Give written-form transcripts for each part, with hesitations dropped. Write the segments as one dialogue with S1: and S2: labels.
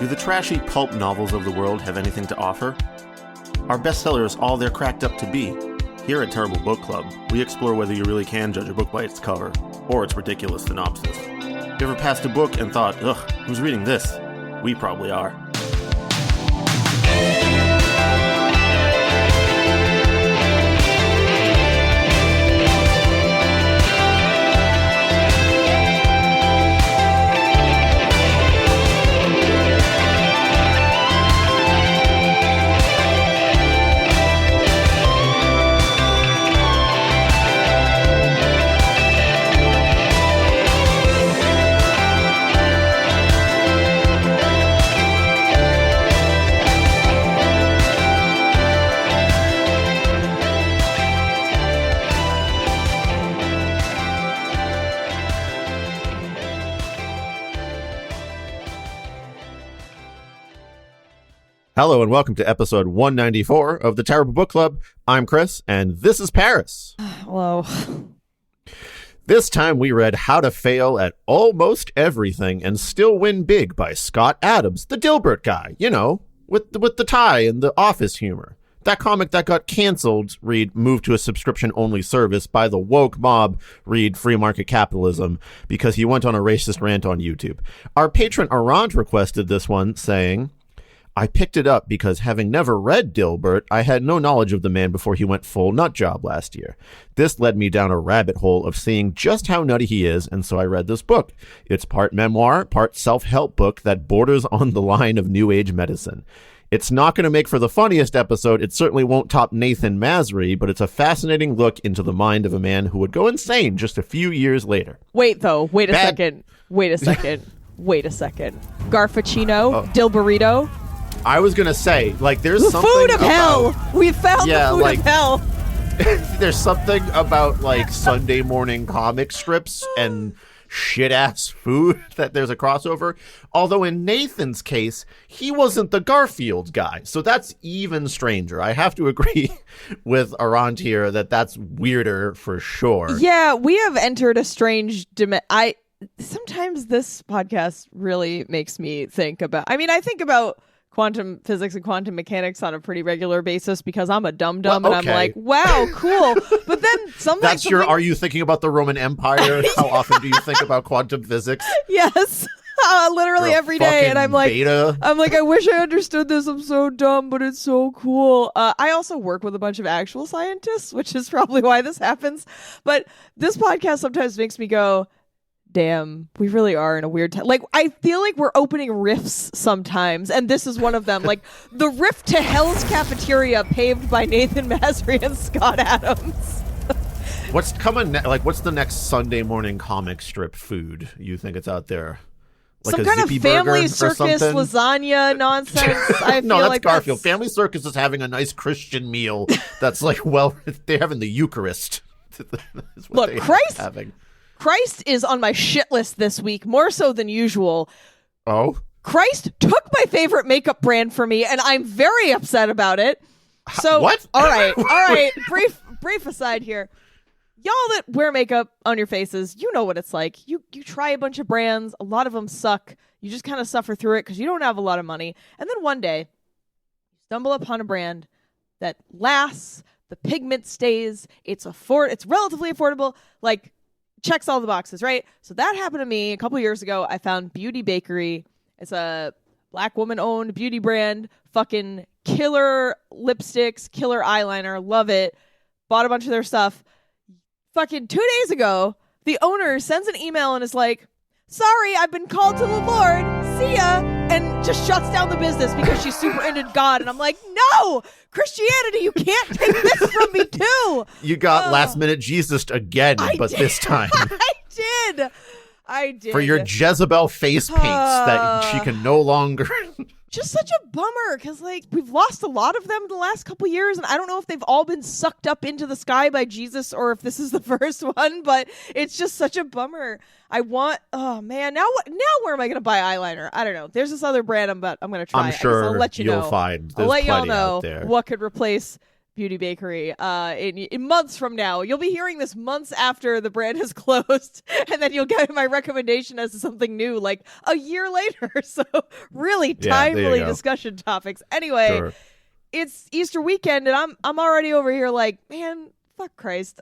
S1: Do the trashy pulp novels of the world have anything to offer? Are bestsellers all they're cracked up to be? Here at Terrible Book Club, we explore whether you really can judge a book by its cover, or its ridiculous synopsis. You ever passed a book and thought, ugh, who's reading this? We probably are. Hello and welcome to episode 194 of the Terrible Book Club. I'm Chris, and this is Paris.
S2: Hello.
S1: This time we read How to Fail at Almost Everything and Still Win Big by Scott Adams, the Dilbert guy, you know, with the tie and the office humor. That comic that got canceled, read moved to a subscription-only service by the woke mob, read free market capitalism, because he went on a racist rant on YouTube. Our patron Arrant requested this one, saying, I picked it up because having never read Dilbert, I had no knowledge of the man before he went full nut job last year. This led me down a rabbit hole of seeing just how nutty he is, and so I read this book. It's part memoir, part self-help book that borders on the line of new age medicine. It's not going to make for the funniest episode. It certainly won't top Nathan Masry, but it's a fascinating look into the mind of a man who would go insane just a few years later.
S2: Wait a second. Garfuccino, Dilberito.
S1: I was going to say, like, there's
S2: the
S1: something
S2: food of
S1: about,
S2: hell. We found the food of hell.
S1: There's something about, like, Sunday morning comic strips and shit-ass food that there's a crossover. Although in Nathan's case, he wasn't the Garfield guy. So that's even stranger. I have to agree with Arrant here that that's weirder for sure.
S2: Yeah, we have entered a strange sometimes this podcast really makes me think about, I think about quantum physics and quantum mechanics on a pretty regular basis because I'm a dum-dum and I'm like, wow, cool. But then sometimes
S1: are you thinking about the Roman Empire? How often do you think about quantum physics?
S2: Yes. Literally every day. And I'm like, I wish I understood this. I'm so dumb, but it's so cool. I also work with a bunch of actual scientists, which is probably why this happens. But this podcast sometimes makes me go, damn, we really are in a weird time. Like, I feel like we're opening rifts sometimes, and this is one of them. Like, the rift to Hell's Cafeteria paved by Nathan Masry and Scott Adams.
S1: What's coming? What's the next Sunday morning comic strip food you think it's out there? Like
S2: some kind of Family Circus lasagna nonsense. I feel
S1: no, that's
S2: like
S1: Garfield. Family Circus is having a nice Christian meal. That's like, well, they're having the Eucharist.
S2: Look, Christ is on my shit list this week, more so than usual.
S1: Oh?
S2: Christ took my favorite makeup brand for me, and I'm very upset about it. So,
S1: what?
S2: All right. Brief aside here. Y'all that wear makeup on your faces, you know what it's like. You try a bunch of brands. A lot of them suck. You just kind of suffer through it because you don't have a lot of money. And then one day, you stumble upon a brand that lasts. The pigment stays. It's relatively affordable. Like, checks all the boxes, right? So that happened to me a couple years ago. I found Beauty Bakery. It's a black woman-owned beauty brand. Fucking killer lipsticks, killer eyeliner. Love it. Bought a bunch of their stuff. Fucking 2 days ago, the owner sends an email and is like, sorry, I've been called to the Lord. See ya. And just shuts down the business because she's super into God. And I'm like, no, Christianity, you can't take this from me too.
S1: You got last minute Jesus again, this time.
S2: I did.
S1: For your Jezebel face paints that she can no longer.
S2: Just such a bummer because, like, we've lost a lot of them in the last couple years, and I don't know if they've all been sucked up into the sky by Jesus or if this is the first one, but it's just such a bummer. Oh man, now where am I going to buy eyeliner? I don't know. There's this other brand I'm going to try.
S1: I'm sure
S2: I'll let you know.
S1: You'll find.
S2: I'll let y'all
S1: know
S2: what could replace Beauty Bakery in months from now. You'll be hearing this months after the brand has closed, and then you'll get my recommendation as to something new like a year later. So really timely discussion topics. Anyway,
S1: Sure.
S2: It's Easter weekend, and I'm already over here like, man, fuck Christ.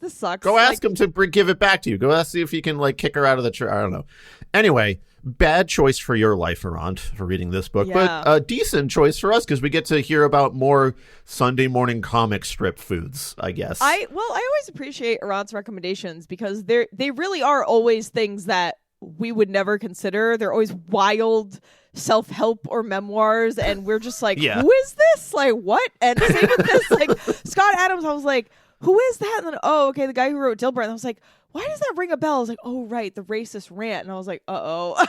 S2: This sucks.
S1: Go ask him to give it back to you. Go ask, see if you can kick her out of the church. I don't know. Anyway, bad choice for your life, Arrant, for reading this book, but a decent choice for us because we get to hear about more Sunday morning comic strip foods, I guess.
S2: I always appreciate Arrant's recommendations because they really are always things that we would never consider. They're always wild self-help or memoirs, and we're just like, who is this? Like, what? And same with this, like, Scott Adams, I was like, who is that? And then, okay, the guy who wrote Dilbert. And I was like, why does that ring a bell? I was like, oh, right, the racist rant. And I was like, uh-oh.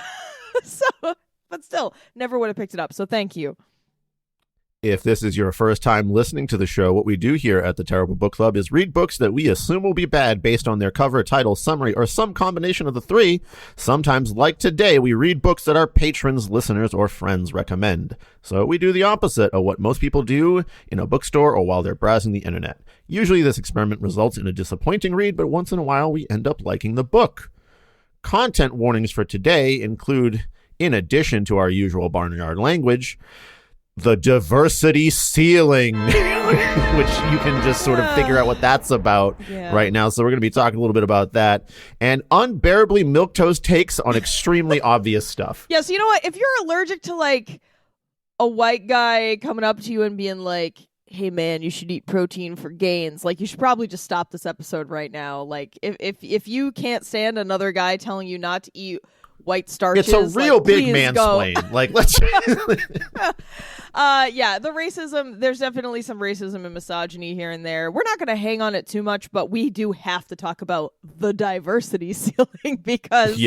S2: But still, never would have picked it up. So thank you.
S1: If this is your first time listening to the show, what we do here at the Terrible Book Club is read books that we assume will be bad based on their cover, title, summary, or some combination of the three. Sometimes, like today, we read books that our patrons, listeners, or friends recommend. So we do the opposite of what most people do in a bookstore or while they're browsing the internet. Usually this experiment results in a disappointing read, but once in a while we end up liking the book. Content warnings for today include, in addition to our usual barnyard language, the diversity ceiling, which you can just sort of figure out what that's about right now. So we're going to be talking a little bit about that. And unbearably milquetoast takes on extremely obvious stuff.
S2: Yeah, so you know what? If you're allergic to, like, a white guy coming up to you and being like, hey, man, you should eat protein for gains, like, you should probably just stop this episode right now. Like, if you can't stand another guy telling you not to eat white starches,
S1: it's a real big mansplain. Like, let's
S2: the racism, there's definitely some racism and misogyny here and there. We're not going to hang on it too much, but we do have to talk about the diversity ceiling because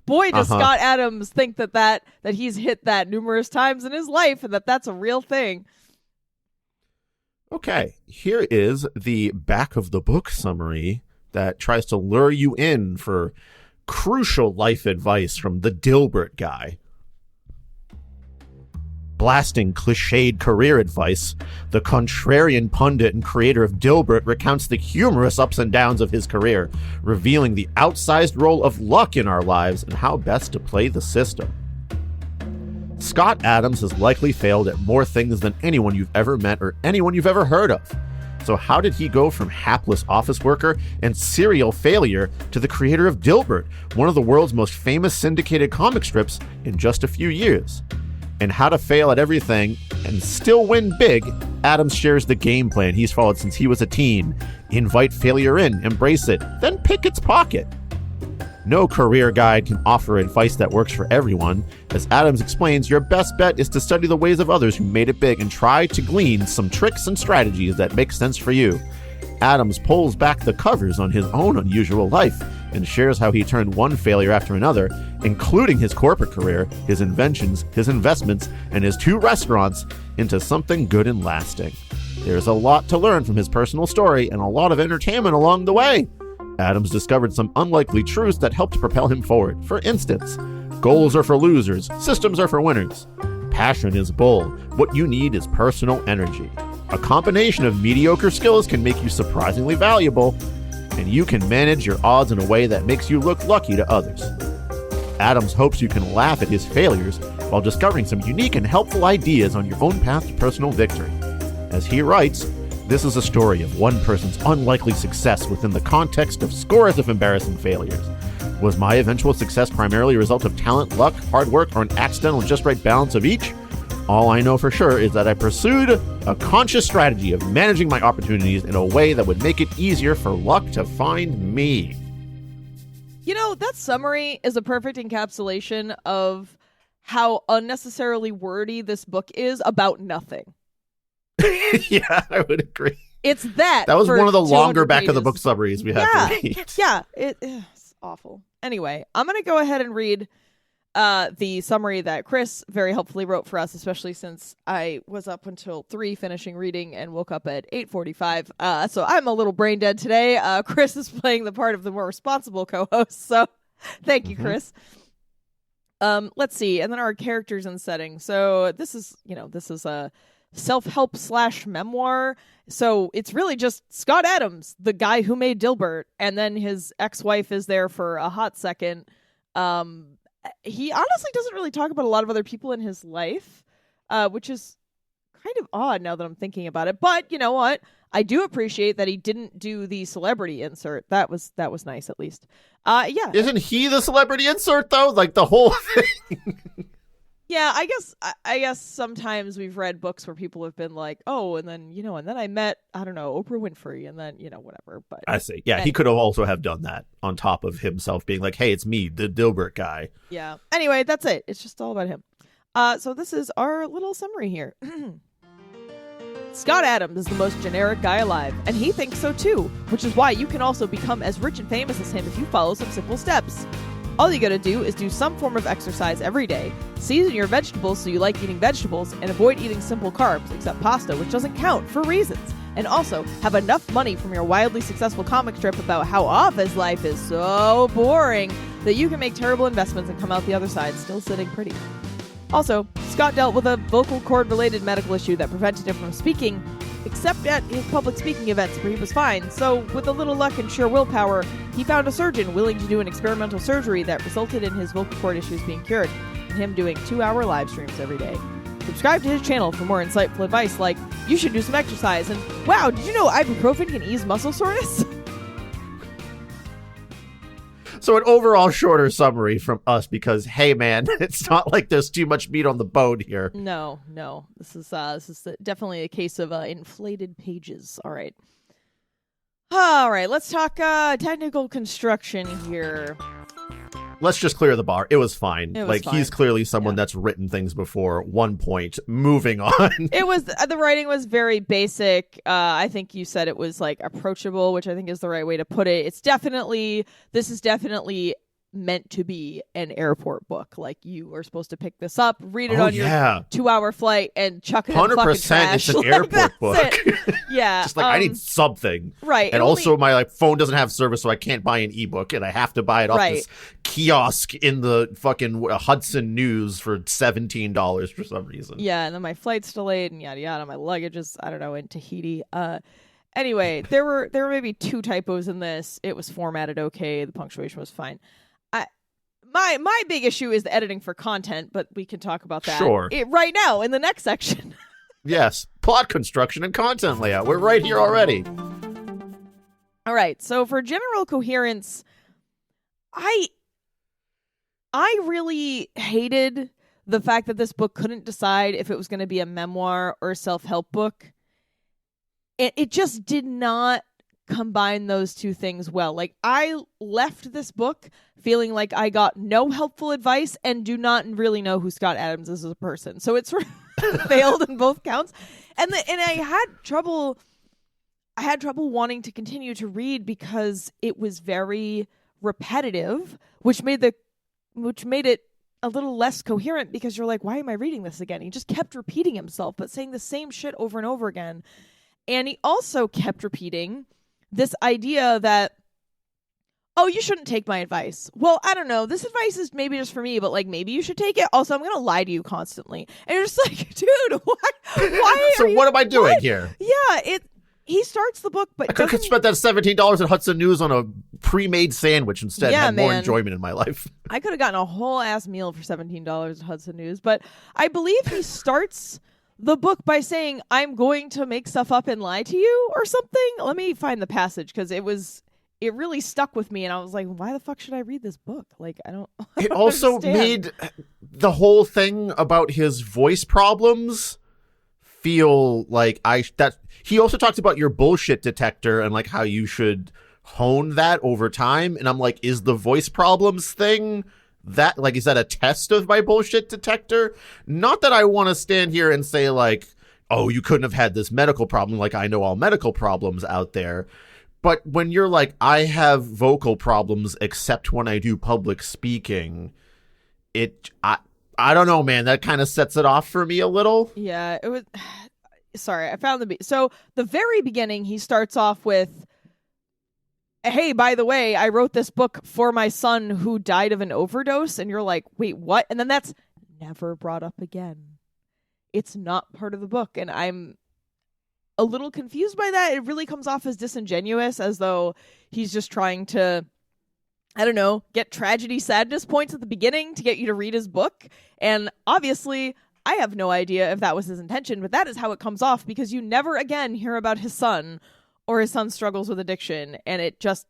S2: boy does Scott Adams think that he's hit that numerous times in his life and that's a real thing.
S1: Okay, here is the back of the book summary that tries to lure you in for crucial life advice from the Dilbert guy. Blasting cliched career advice, the contrarian pundit and creator of Dilbert recounts the humorous ups and downs of his career, revealing the outsized role of luck in our lives and how best to play the system. Scott Adams has likely failed at more things than anyone you've ever met or anyone you've ever heard of. So how did he go from hapless office worker and serial failure to the creator of Dilbert, one of the world's most famous syndicated comic strips, in just a few years? And how to fail at everything and still win big, Adams shares the game plan he's followed since he was a teen. Invite failure in, embrace it, then pick its pocket. No career guide can offer advice that works for everyone. As Adams explains, your best bet is to study the ways of others who made it big and try to glean some tricks and strategies that make sense for you. Adams pulls back the covers on his own unusual life and shares how he turned one failure after another, including his corporate career, his inventions, his investments, and his 2 restaurants, into something good and lasting. There's a lot to learn from his personal story and a lot of entertainment along the way. Adams discovered some unlikely truths that helped propel him forward. For instance, goals are for losers, systems are for winners. Passion is bull. What you need is personal energy. A combination of mediocre skills can make you surprisingly valuable, and you can manage your odds in a way that makes you look lucky to others. Adams hopes you can laugh at his failures while discovering some unique and helpful ideas on your own path to personal victory. As he writes, this is a story of one person's unlikely success within the context of scores of embarrassing failures. Was my eventual success primarily a result of talent, luck, hard work, or an accidental just right balance of each? All I know for sure is that I pursued a conscious strategy of managing my opportunities in a way that would make it easier for luck to find me.
S2: You know, that summary is a perfect encapsulation of how unnecessarily wordy this book is about nothing.
S1: Yeah, I would agree.
S2: It's that.
S1: That was one of the longer
S2: pages.
S1: back of the book summaries we had to read.
S2: Yeah, it's awful. Anyway, I'm going to go ahead and read the summary that Chris very helpfully wrote for us, especially since I was up until 3 finishing reading and woke up at 8:45. So I'm a little brain dead today. Chris is playing the part of the more responsible co-host. So thank you, Chris. Let's see. And then our characters and setting. So this is self-help / memoir. So it's really just Scott Adams, the guy who made Dilbert, and then his ex-wife is there for a hot second. He honestly doesn't really talk about a lot of other people in his life, which is kind of odd now that I'm thinking about it. But you know what? I do appreciate that he didn't do the celebrity insert. That was nice, at least. Yeah.
S1: Isn't he the celebrity insert though? Like the whole thing.
S2: Yeah, I guess sometimes we've read books where people have been like, oh, and then I met, I don't know, Oprah Winfrey, and then whatever. But
S1: I see. Yeah, he could have also have done that on top of himself being like, hey, it's me, the Dilbert guy.
S2: Yeah. Anyway, that's it. It's just all about him. So this is our little summary here. Scott Adams is the most generic guy alive, and he thinks so too, which is why you can also become as rich and famous as him if you follow some simple steps. All you gotta do is do some form of exercise every day, season your vegetables so you like eating vegetables, and avoid eating simple carbs, except pasta, which doesn't count for reasons. And also, have enough money from your wildly successful comic strip about how office life is so boring that you can make terrible investments and come out the other side still sitting pretty. Also, Scott dealt with a vocal cord-related medical issue that prevented him from speaking, except at his public speaking events where he was fine. So, with a little luck and sheer willpower, he found a surgeon willing to do an experimental surgery that resulted in his vocal cord issues being cured, and him doing 2-hour live streams every day. Subscribe to his channel for more insightful advice like, you should do some exercise, and wow, did you know ibuprofen can ease muscle soreness?
S1: So an overall shorter summary from us because, hey, man, it's not like there's too much meat on the bone here.
S2: No. This is definitely a case of inflated pages. All right, let's talk technical construction here.
S1: Let's just clear the bar. It was fine.
S2: Fine.
S1: He's clearly someone that's written things before. 1 point. Moving on.
S2: It was the writing was very basic. I think you said it was like approachable, which I think is the right way to put it. This is definitely meant to be an airport book. Like, you are supposed to pick this up, read it on your 2-hour flight, and chuck it in fucking trash.
S1: 100% it's an airport book.
S2: Yeah.
S1: Just like, I need something.
S2: Right.
S1: And also my phone doesn't have service, so I can't buy an ebook, and I have to buy it off this kiosk in the fucking Hudson News for $17 for some reason.
S2: Yeah, and then my flight's delayed and yada yada. My luggage is, I don't know, in Tahiti. Anyway, there were maybe 2 typos in this. It was formatted okay. The punctuation was fine. My big issue is the editing for content, but we can talk about that right now in the next section.
S1: Yes, plot construction and content layout. We're right here already.
S2: All right, so for general coherence, I really hated the fact that this book couldn't decide if it was going to be a memoir or a self-help book. It just did not combine those two things well. Like, I left this book feeling like I got no helpful advice and do not really know who Scott Adams is as a person. So it's sort of failed in both counts. And I had trouble wanting to continue to read because it was very repetitive, which made it a little less coherent, because you're like, why am I reading this again? He just kept repeating himself, but saying the same shit over and over again. And he also kept repeating this idea that, oh, you shouldn't take my advice. Well, I don't know. This advice is maybe just for me, but like, maybe you should take it. Also, I'm going to lie to you constantly. And you're just like, dude, why?
S1: So what am I doing here?
S2: Yeah, he starts the book, but
S1: I could have spent that $17 at Hudson News on a pre-made sandwich instead.
S2: Yeah,
S1: had more enjoyment in my life.
S2: I could have gotten a whole ass meal for $17 at Hudson News, but I believe he starts the book by saying, I'm going to make stuff up and lie to you or something. Let me find the passage, because it really stuck with me, and I was like, why the fuck should I read this book? Like, I don't
S1: It also
S2: understand.
S1: made the whole thing about his voice problems feel like he also talked about your bullshit detector and like how you should hone that over time. And I'm like, is the voice problems thing that, like, is that a test of my bullshit detector? Not that I want to stand here and say like, oh, you couldn't have had this medical problem. Like, I know all medical problems out there. But when you're like, I have vocal problems except when I do public speaking, I don't know, man. That kind of sets it off for me a little.
S2: Yeah, it was. Sorry, I found so the very beginning, he starts off with, hey, by the way, I wrote this book for my son who died of an overdose. And you're like, wait, what? And then that's never brought up again. it's not part of the book. And I'm a little confused by that. It really comes off as disingenuous, as though he's just trying to, I don't know, get tragedy, sadness points at the beginning to get you to read his book. And obviously, I have no idea if that was his intention, but that is how it comes off, because you never again hear about his son or his son's struggles with addiction. And it just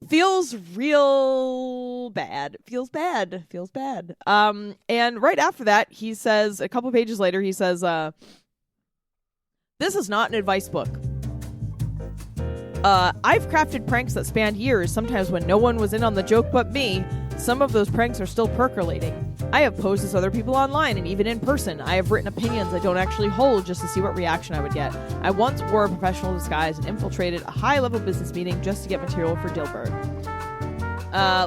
S2: feels real bad. Feels bad. And right after that, he says, a couple pages later, he says, this is not an advice book. I've crafted pranks that spanned years, sometimes when no one was in on the joke but me. Some of those pranks are still percolating. I have posed as other people online and even in person. I have written opinions I don't actually hold just to see what reaction I would get. I once wore a professional disguise and infiltrated a high-level business meeting just to get material for Dilbert.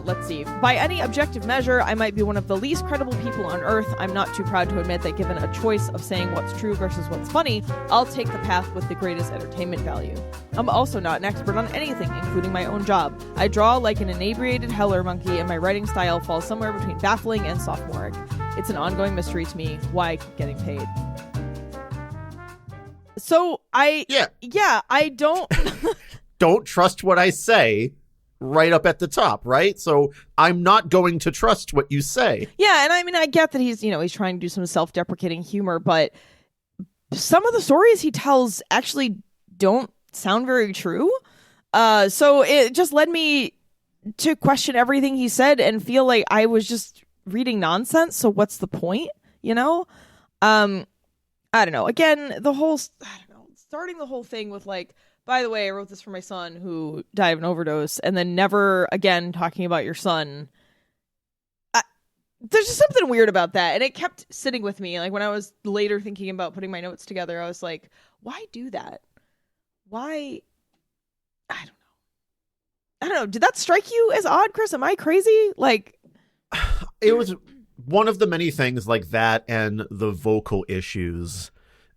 S2: Let's see. By any objective measure, I might be one of the least credible people on Earth. I'm not too proud to admit that given a choice of saying what's true versus what's funny, I'll take the path with the greatest entertainment value. I'm also not an expert on anything, including my own job. I draw like an inebriated heller monkey, and my writing style falls somewhere between baffling and sophomoric. It's an ongoing mystery to me why I keep getting paid. So I don't
S1: Don't trust what I say. Right up at the top, right? So I'm not going to trust what you say.
S2: Yeah, and I mean, I get that he's trying to do some self-deprecating humor, but some of the stories he tells actually don't sound very true. So it just led me to question everything he said and feel like I was just reading nonsense. So what's the point? I don't know. Again, starting the whole thing with like, by the way, I wrote this for my son who died of an overdose, and then never again talking about your son. There's just something weird about that, and it kept sitting with me. Like when I was later thinking about putting my notes together, I was like, why do that? Why? I don't know. Did that strike you as odd, Chris? Am I crazy? Like,
S1: it was one of the many things like that and the vocal issues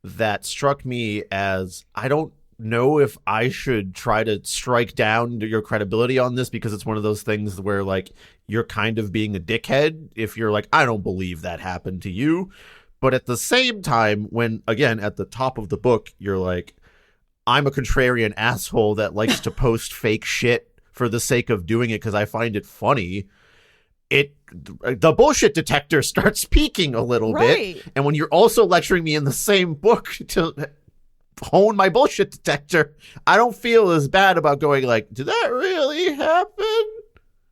S1: that struck me as, I don't know if I should try to strike down your credibility on this, because it's one of those things where like you're kind of being a dickhead if you're like, I don't believe that happened to you. But at the same time, when again at the top of the book you're like, I'm a contrarian asshole that likes to post fake shit for the sake of doing it because I find it funny, the bullshit detector starts peaking a little bit. And when you're also lecturing me in the same book to hone my bullshit detector, I don't feel as bad about going like, did that really happen?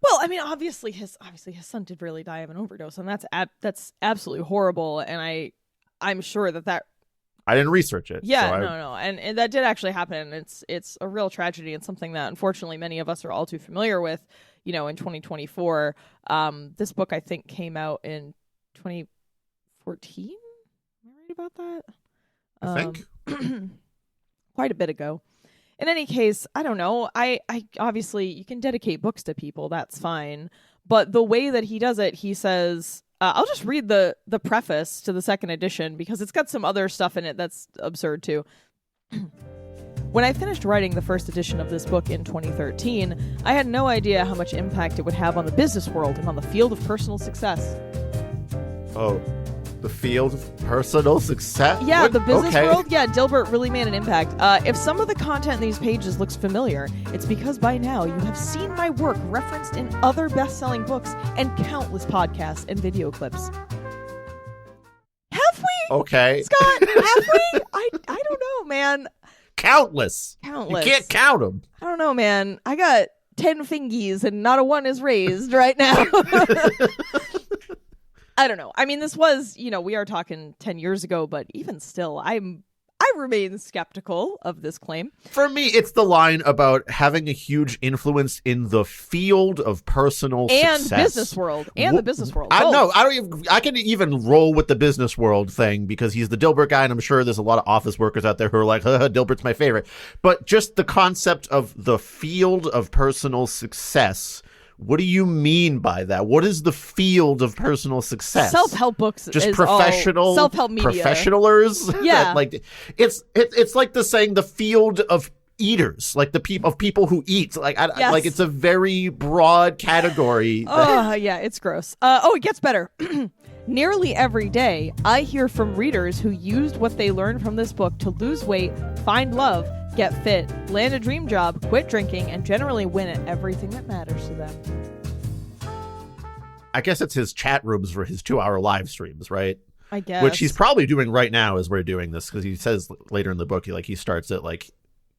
S2: Well, I mean, obviously his son did really die of an overdose, and that's absolutely horrible. And I'm sure that
S1: I didn't reresearch it.
S2: Yeah, so no, and that did actually happen. It's a real tragedy, and something that unfortunately many of us are all too familiar with. In 2024, this book I think came out in 2014. Am I right about that?
S1: I think.
S2: Quite a bit ago. In any case, I don't know. I obviously you can dedicate books to people, that's fine. But the way that he does it, he says, I'll just read the preface to the second edition because it's got some other stuff in it that's absurd too. When I finished writing the first edition of this book in 2013, I had no idea how much impact it would have on the business world and on the field of personal success.
S1: Oh, the field of personal success?
S2: Yeah, the business world. Yeah, Dilbert really made an impact. If some of the content in these pages looks familiar, it's because by now you have seen my work referenced in other best-selling books and countless podcasts and video clips. Have we?
S1: Okay.
S2: Scott, have we? I don't know, man.
S1: Countless. You can't count them.
S2: I don't know, man. I got 10 fingies and not a one is raised right now. I don't know. I mean, this was, we are talking 10 years ago, but even still, I remain skeptical of this claim.
S1: For me, it's the line about having a huge influence in the field of personal success.
S2: And business world. And the business world.
S1: I can even roll with the business world thing because he's the Dilbert guy, and I'm sure there's a lot of office workers out there who are like, Dilbert's my favorite. But just the concept of the field of personal success. What do you mean by that? What is the field of personal success?
S2: Self-help books,
S1: just professional
S2: self-help media,
S1: professionalers.
S2: Yeah,
S1: it's like the saying the field of eaters, like the people who eat. Like it's a very broad category.
S2: Yeah, it's gross. It gets better. Nearly every day, I hear from readers who used what they learned from this book to lose weight, find love, get fit, land a dream job, quit drinking, and generally win at everything that matters to them.
S1: I guess it's his chat rooms for his 2-hour live streams, right?
S2: I guess.
S1: Which he's probably doing right now as we're doing this, because he says later in the book he starts at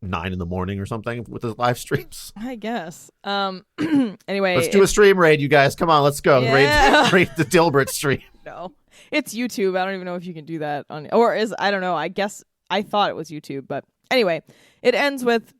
S1: 9 in the morning or something with his live streams.
S2: I guess. Anyway,
S1: let's do a stream raid, you guys. Come on, let's go.
S2: Yeah.
S1: Raid the Dilbert stream.
S2: No, it's YouTube. I don't even know if you can do that on, or is, I don't know. I guess I thought it was YouTube, but anyway, it ends with,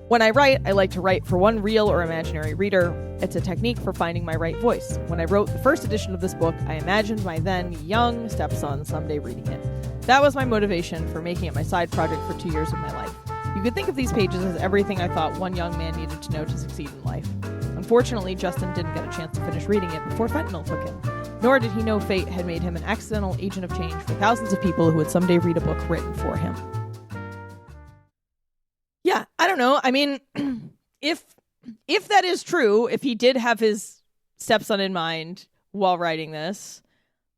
S2: when I write, I like to write for one real or imaginary reader. It's a technique for finding my right voice. When I wrote the first edition of this book, I imagined my then young stepson someday reading it. That was my motivation for making it my side project for 2 years of my life. You could think of these pages as everything I thought one young man needed to know to succeed in life. Unfortunately, Justin didn't get a chance to finish reading it before fentanyl took him. Nor did he know fate had made him an accidental agent of change for thousands of people who would someday read a book written for him. Yeah, I don't know. I mean, if that is true, if he did have his stepson in mind while writing this,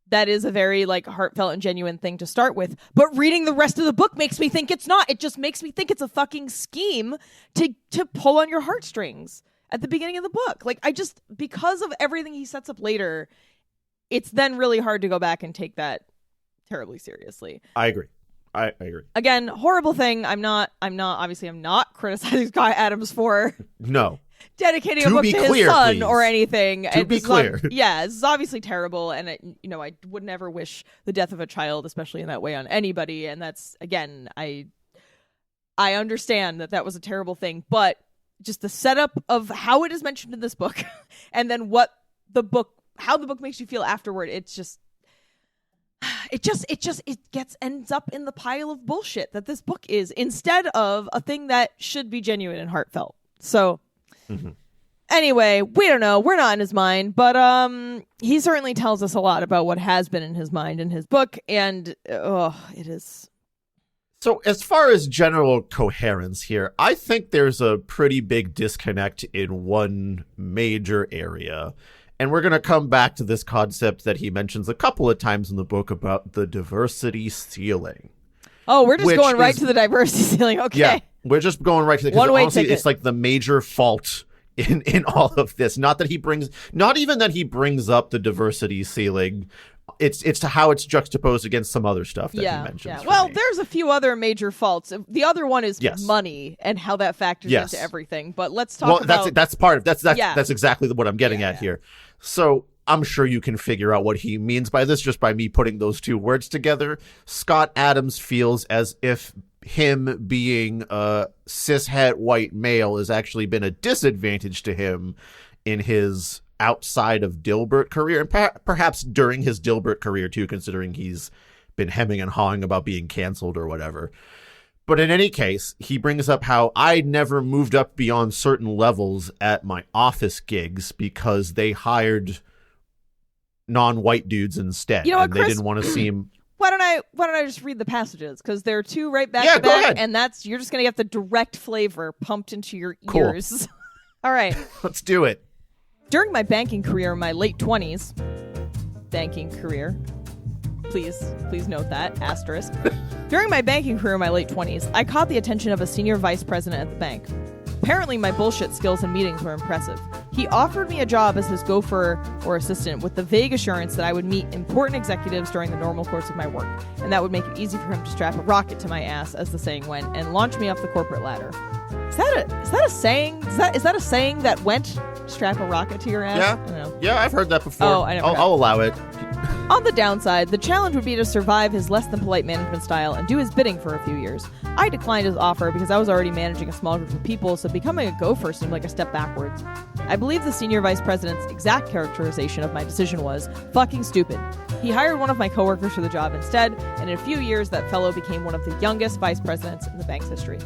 S2: that is a very heartfelt and genuine thing to start with. But reading the rest of the book makes me think it's not. It just makes me think it's a fucking scheme to pull on your heartstrings at the beginning of the book. Because of everything he sets up later, it's then really hard to go back and take that terribly seriously.
S1: I agree. I agree.
S2: Again, horrible thing. I'm not criticizing Scott Adams for dedicating a book to his son or anything.
S1: To be clear.
S2: This is obviously terrible, and I would never wish the death of a child, especially in that way, on anybody. And that's, again, I understand that was a terrible thing, but just the setup of how it is mentioned in this book, and then how the book makes you feel afterward, it ends up in the pile of bullshit that this book is, instead of a thing that should be genuine and heartfelt. So anyway, we don't know. We're not in his mind, but he certainly tells us a lot about what has been in his mind in his book, and it is.
S1: So as far as general coherence here, I think there's a pretty big disconnect in one major area. And we're going to come back to this concept that he mentions a couple of times in the book about the diversity ceiling.
S2: Oh, we're just going right to the diversity ceiling. Okay.
S1: Yeah, we're just going right to the, because honestly,
S2: ticket.
S1: It's the major fault in all of this. Not even that he brings up the diversity ceiling. It's to how it's juxtaposed against some other stuff that he mentions.
S2: Yeah. Well, there's a few other major faults. The other one is money and how that factors into everything. But let's talk about...
S1: That's exactly what I'm getting at here. So I'm sure you can figure out what he means by this just by me putting those two words together. Scott Adams feels as if him being a cishet white male has actually been a disadvantage to him in his outside of Dilbert career, and perhaps during his Dilbert career too, considering he's been hemming and hawing about being canceled or whatever. But in any case, he brings up how I never moved up beyond certain levels at my office gigs because they hired non-white dudes instead, and Chris, they didn't want to seem...
S2: Why don't I just read the passages, because there are two right back to back, and you're just gonna get the direct flavor pumped into your ears. All right,
S1: let's do it.
S2: During my banking career in my late 20s, please note that, asterisk. During my banking career in my late 20s, I caught the attention of a senior vice president at the bank. Apparently, my bullshit skills in meetings were impressive. He offered me a job as his gopher or assistant with the vague assurance that I would meet important executives during the normal course of my work, and that would make it easy for him to strap a rocket to my ass, as the saying went, and launch me up the corporate ladder. Is that a saying? Is that a saying that went? Strap a rocket to your ass?
S1: Yeah.
S2: I don't know.
S1: Yeah, I've heard that before.
S2: Oh,
S1: I'll allow it.
S2: On the downside, the challenge would be to survive his less than polite management style and do his bidding for a few years. I declined his offer because I was already managing a small group of people, so becoming a gopher seemed like a step backwards. I believe the senior vice president's exact characterization of my decision was fucking stupid. He hired one of my coworkers for the job instead, and in a few years that fellow became one of the youngest vice presidents in the bank's history.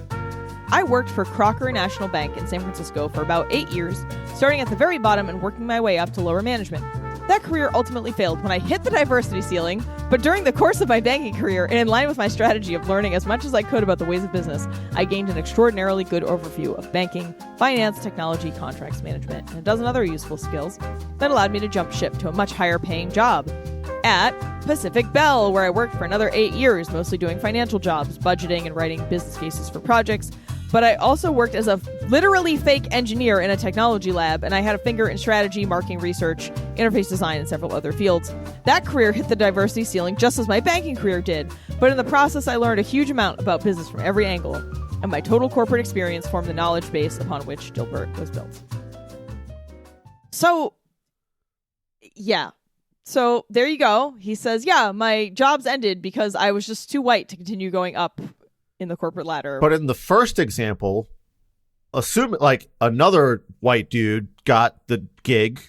S2: I worked for Crocker National Bank in San Francisco for about 8 years, starting at the very bottom and working my way up to lower management. That career ultimately failed when I hit the diversity ceiling, but during the course of my banking career, and in line with my strategy of learning as much as I could about the ways of business, I gained an extraordinarily good overview of banking, finance, technology, contracts management, and a dozen other useful skills that allowed me to jump ship to a much higher paying job. at Pacific Bell, where I worked for another 8 years, mostly doing financial jobs, budgeting, and writing business cases for projects. But I also worked as a literally fake engineer in a technology lab, and I had a finger in strategy, marketing research, interface design, and several other fields. That career hit the diversity ceiling just as my banking career did, but in the process I learned a huge amount about business from every angle, and my total corporate experience formed the knowledge base upon which Dilbert was built. So, yeah. So, there you go. He says, yeah, my jobs ended because I was just too white to continue going up in the corporate ladder.
S1: But in the first example, assume like another white dude got the gig.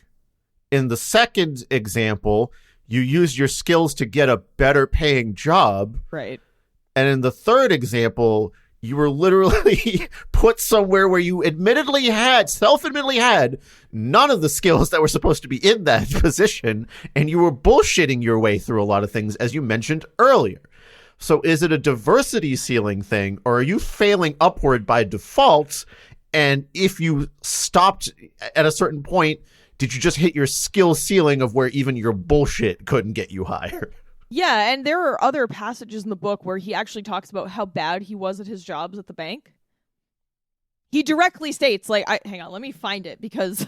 S1: In the second example, you use your skills to get a better paying job.
S2: Right.
S1: And in the third example, you were literally put somewhere where you self-admittedly had none of the skills that were supposed to be in that position, and you were bullshitting your way through a lot of things, as you mentioned earlier. So is it a diversity ceiling thing, or are you failing upward by default? And if you stopped at a certain point, did you just hit your skill ceiling of where even your bullshit couldn't get you higher?
S2: Yeah, and there are other passages in the book where he actually talks about how bad he was at his jobs at the bank. He directly states, like, hang on, let me find it, because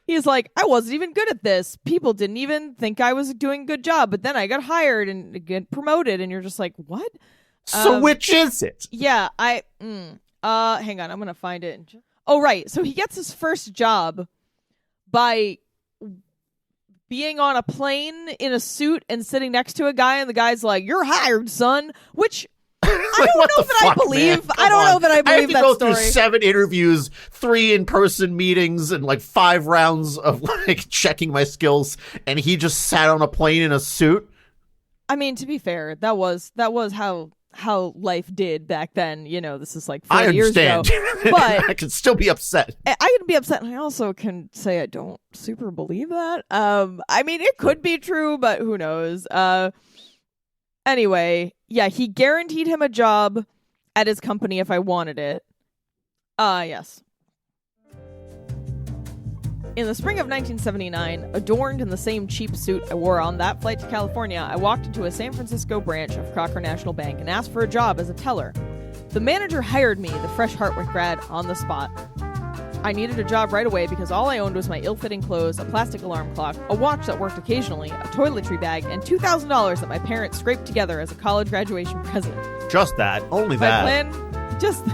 S2: he's like, I wasn't even good at this. People didn't even think I was doing a good job, but then I got hired and get promoted, and you're just like, what?
S1: So which is it?
S2: Yeah, hang on, I'm gonna find it. Oh, right. So he gets his first job by being on a plane in a suit and sitting next to a guy, and the guy's like, you're hired, son, which I don't know that I believe. I don't know that I believe that story. I have to go through 7 interviews, 3 in-person meetings, and like 5 rounds of like checking my skills, and he just sat on a plane in a suit. I mean, to be fair, that was how life did back then. You know, this is like 40 years ago. But
S1: I can still be upset.
S2: I can be upset, and I also can say I don't super believe that. I mean, it could be true, but who knows? Anyway, yeah, he guaranteed him a job at his company if I wanted it. Yes. In the spring of 1979, adorned in the same cheap suit I wore on that flight to California, I walked into a San Francisco branch of Crocker National Bank and asked for a job as a teller. The manager hired me, the fresh Hartwick grad, on the spot. I needed a job right away because all I owned was my ill-fitting clothes, a plastic alarm clock, a watch that worked occasionally, a toiletry bag, and $2,000 that my parents scraped together as a college graduation present.
S1: Just that. Only
S2: my
S1: that.
S2: Plan, just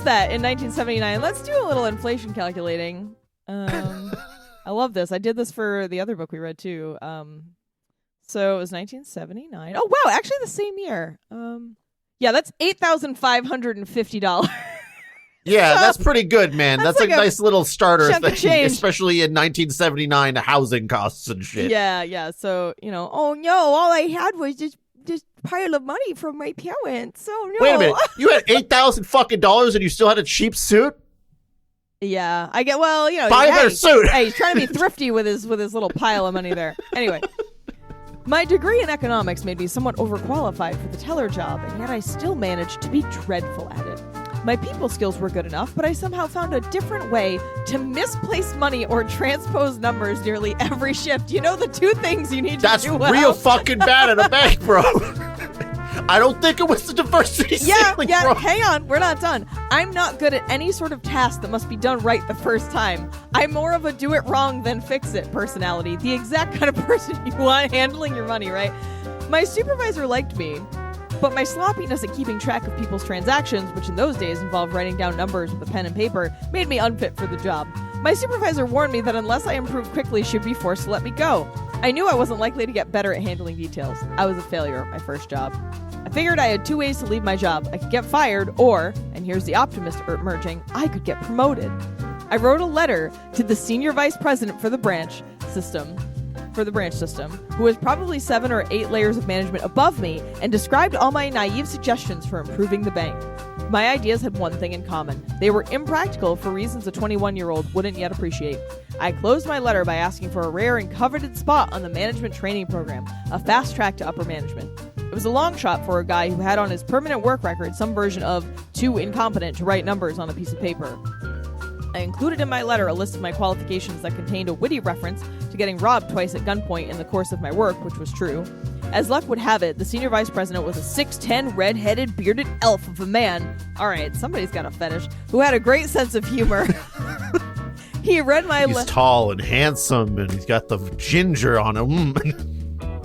S2: that in 1979. Let's do a little inflation calculating. I love this. I did this for the other book we read too. So it was 1979. Oh wow, actually the same year. Yeah, that's $8,550.
S1: Yeah, that's pretty good, man. That's like a nice little starter thing, especially in 1979 housing costs and shit.
S2: Yeah. So, you know, oh no, all I had was just pile of money from my parents. Oh no.
S1: Wait a minute. You had $8,000 fucking dollars and you still had a cheap suit?
S2: Yeah. I get, well, you know,
S1: buy a better suit.
S2: Hey, he's trying to be thrifty with his little pile of money there. Anyway. My degree in economics made me somewhat overqualified for the teller job, and yet I still managed to be dreadful at it. My people skills were good enough, but I somehow found a different way to misplace money or transpose numbers nearly every shift. You know the 2 things you need to do well.
S1: That's real fucking bad at a bank, bro. I don't think it was the diversity ceiling, bro.
S2: Hang on. We're not done. I'm not good at any sort of task that must be done right the first time. I'm more of a do it wrong than fix it personality. The exact kind of person you want handling your money, right? My supervisor liked me, but my sloppiness at keeping track of people's transactions, which in those days involved writing down numbers with a pen and paper, made me unfit for the job. My supervisor warned me that unless I improved quickly, she'd be forced to let me go. I knew I wasn't likely to get better at handling details. I was a failure at my first job. I figured I had 2 ways to leave my job. I could get fired, or, and here's the optimist emerging, I could get promoted. I wrote a letter to the senior vice president for the branch system, who was probably 7 or 8 layers of management above me, and described all my naive suggestions for improving the bank. My ideas had one thing in common. They were impractical for reasons a 21-year-old wouldn't yet appreciate. I closed my letter by asking for a rare and coveted spot on the management training program, a fast track to upper management. It was a long shot for a guy who had on his permanent work record some version of too incompetent to write numbers on a piece of paper. I included in my letter a list of my qualifications that contained a witty reference to getting robbed twice at gunpoint in the course of my work, which was true. As luck would have it, the senior vice president was a 6'10", red-headed, bearded elf of a man. All right, somebody's got a fetish. Who had a great sense of humor. He read my
S1: He's tall and handsome, and he's got the ginger on him.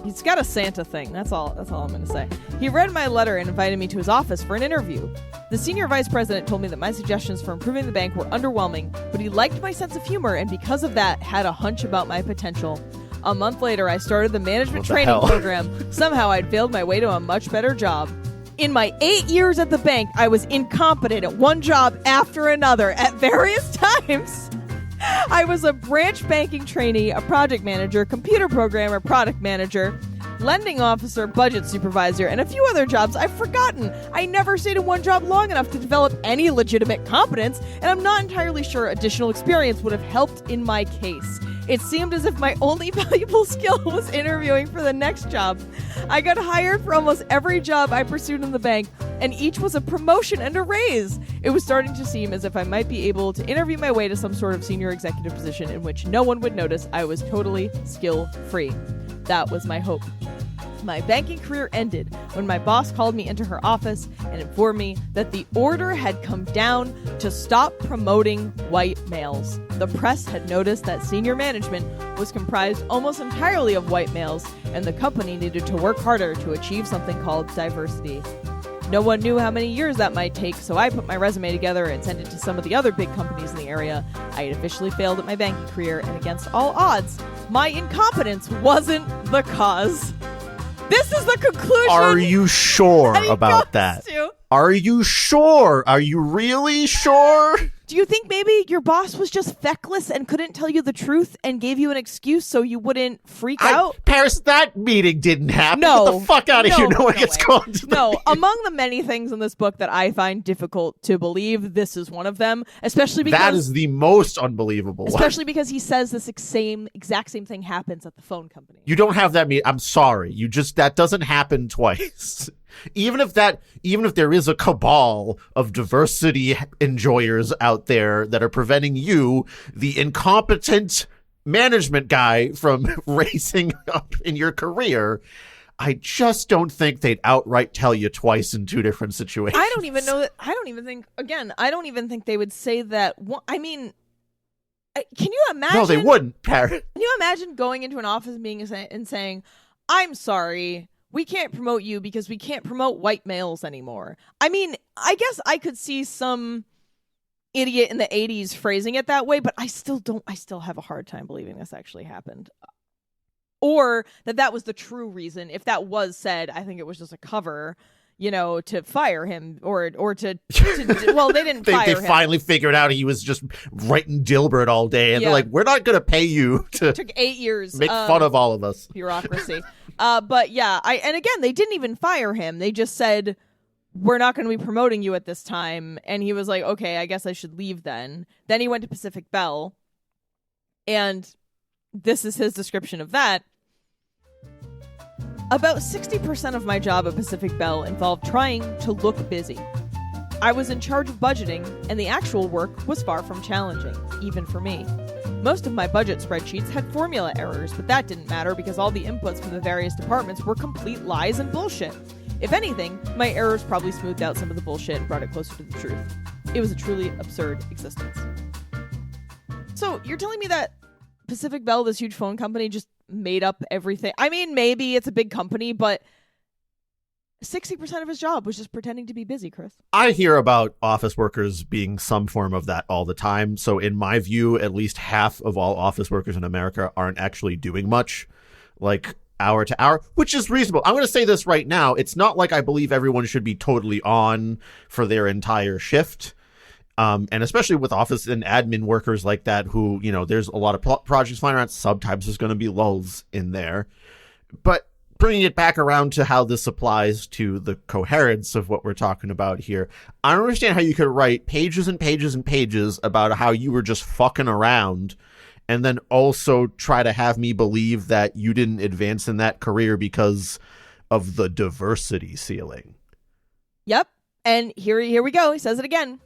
S2: He's got a Santa thing. That's all I'm going to say. He read my letter and invited me to his office for an interview. The senior vice president told me that my suggestions for improving the bank were underwhelming, but he liked my sense of humor and because of that had a hunch about my potential. A month later, I started the management training program. Somehow I'd failed my way to a much better job. In my 8 years at the bank, I was incompetent at one job after another at various times. I was a branch banking trainee, a project manager, computer programmer, product manager, lending officer, budget supervisor, and a few other jobs I've forgotten. I never stayed in one job long enough to develop any legitimate competence, and I'm not entirely sure additional experience would have helped in my case. It seemed as if my only valuable skill was interviewing for the next job. I got hired for almost every job I pursued in the bank, and each was a promotion and a raise. It was starting to seem as if I might be able to interview my way to some sort of senior executive position in which no one would notice I was totally skill-free. That was my hope. My banking career ended when my boss called me into her office and informed me that the order had come down to stop promoting white males. The press had noticed that senior management was comprised almost entirely of white males, and the company needed to work harder to achieve something called diversity. No one knew how many years that might take, so I put my resume together and sent it to some of the other big companies in the area. I had officially failed at my banking career, and against all odds, my incompetence wasn't the cause. This is the conclusion.
S1: Are you sure about that? Are you sure? Are you really sure?
S2: Do you think maybe your boss was just feckless and couldn't tell you the truth and gave you an excuse so you wouldn't freak out?
S1: Paris, that meeting didn't happen.
S2: No.
S1: Get the fuck out of here. No one gets called to the meeting.
S2: Among the many things in this book that I find difficult to believe, this is one of them, especially because...
S1: That is the most unbelievable
S2: especially one. Because he says this exact same thing happens at the phone company.
S1: You don't have that meeting. I'm sorry. That doesn't happen twice. Even if there is a cabal of diversity enjoyers out there that are preventing you, the incompetent management guy, from raising up in your career, I just don't think they'd outright tell you twice in two different situations.
S2: I don't even know that. I don't even think they would say that. I mean, can you imagine?
S1: No, they wouldn't, Parrot.
S2: Can you imagine going into an office and saying, "I'm sorry, we can't promote you because we can't promote white males anymore." I mean, I guess I could see some idiot in the 80s phrasing it that way, but I still have a hard time believing this actually happened. Or that was the true reason. If that was said, I think it was just a cover, to fire him or to well, they didn't fire him.
S1: They finally figured out he was just writing Dilbert all day, and they're like, we're not going to pay you to...
S2: It took 8 years.
S1: Make fun of all of us.
S2: Bureaucracy. But yeah, and again, they didn't even fire him. They just said, we're not going to be promoting you at this time. And he was like, okay, I guess I should leave then. Then he went to Pacific Bell. And this is his description of that. About 60% of my job at Pacific Bell involved trying to look busy. I was in charge of budgeting, and the actual work was far from challenging, even for me. Most of my budget spreadsheets had formula errors, but that didn't matter because all the inputs from the various departments were complete lies and bullshit. If anything, my errors probably smoothed out some of the bullshit and brought it closer to the truth. It was a truly absurd existence. So, you're telling me that Pacific Bell, this huge phone company, just made up everything? I mean, maybe it's a big company, but 60% of his job was just pretending to be busy, Chris.
S1: I hear about office workers being some form of that all the time. So in my view, at least half of all office workers in America aren't actually doing much, like hour to hour, which is reasonable. I'm going to say this right now. It's not like I believe everyone should be totally on for their entire shift. And especially with office and admin workers like that who, there's a lot of projects flying around. Sometimes there's going to be lulls in there. But bringing it back around to how this applies to the coherence of what we're talking about here, I don't understand how you could write pages and pages and pages about how you were just fucking around and then also try to have me believe that you didn't advance in that career because of the diversity ceiling.
S2: Yep. And here we go. He says it again.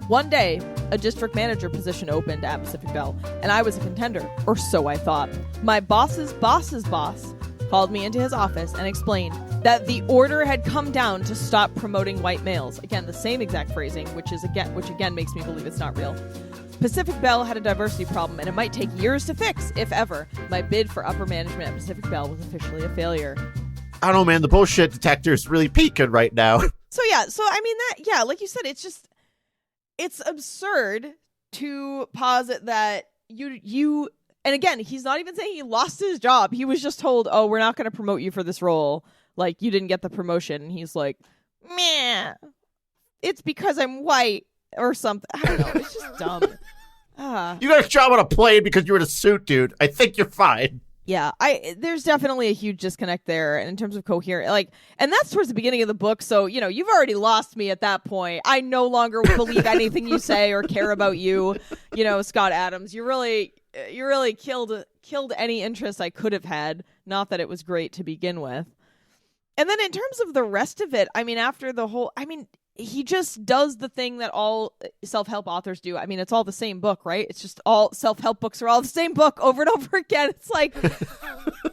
S2: One day, a district manager position opened at Pacific Bell, and I was a contender, or so I thought. My boss's boss's boss called me into his office and explained that the order had come down to stop promoting white males. Again, the same exact phrasing, which again makes me believe it's not real. Pacific Bell had a diversity problem, and it might take years to fix, if ever. My bid for upper management at Pacific Bell was officially a failure.
S1: I don't know, man. The bullshit detector's really peaking right now.
S2: So I mean, like you said, it's absurd to posit that you and again, he's not even saying he lost his job. He was just told, oh, we're not going to promote you for this role. Like, you didn't get the promotion. And he's like, meh, it's because I'm white or something. I don't know. It's just dumb.
S1: You got a job on a plane because you're in a suit, dude. I think you're fine.
S2: Yeah, there's definitely a huge disconnect there, and in terms of coherent, and that's towards the beginning of the book. So you've already lost me at that point. I no longer believe anything you say or care about you. Scott Adams, you really killed any interest I could have had. Not that it was great to begin with. And then in terms of the rest of it, I mean, he just does the thing that all self-help authors do. I mean, it's all the same book, right? It's just all self-help books are all the same book over and over again. It's like,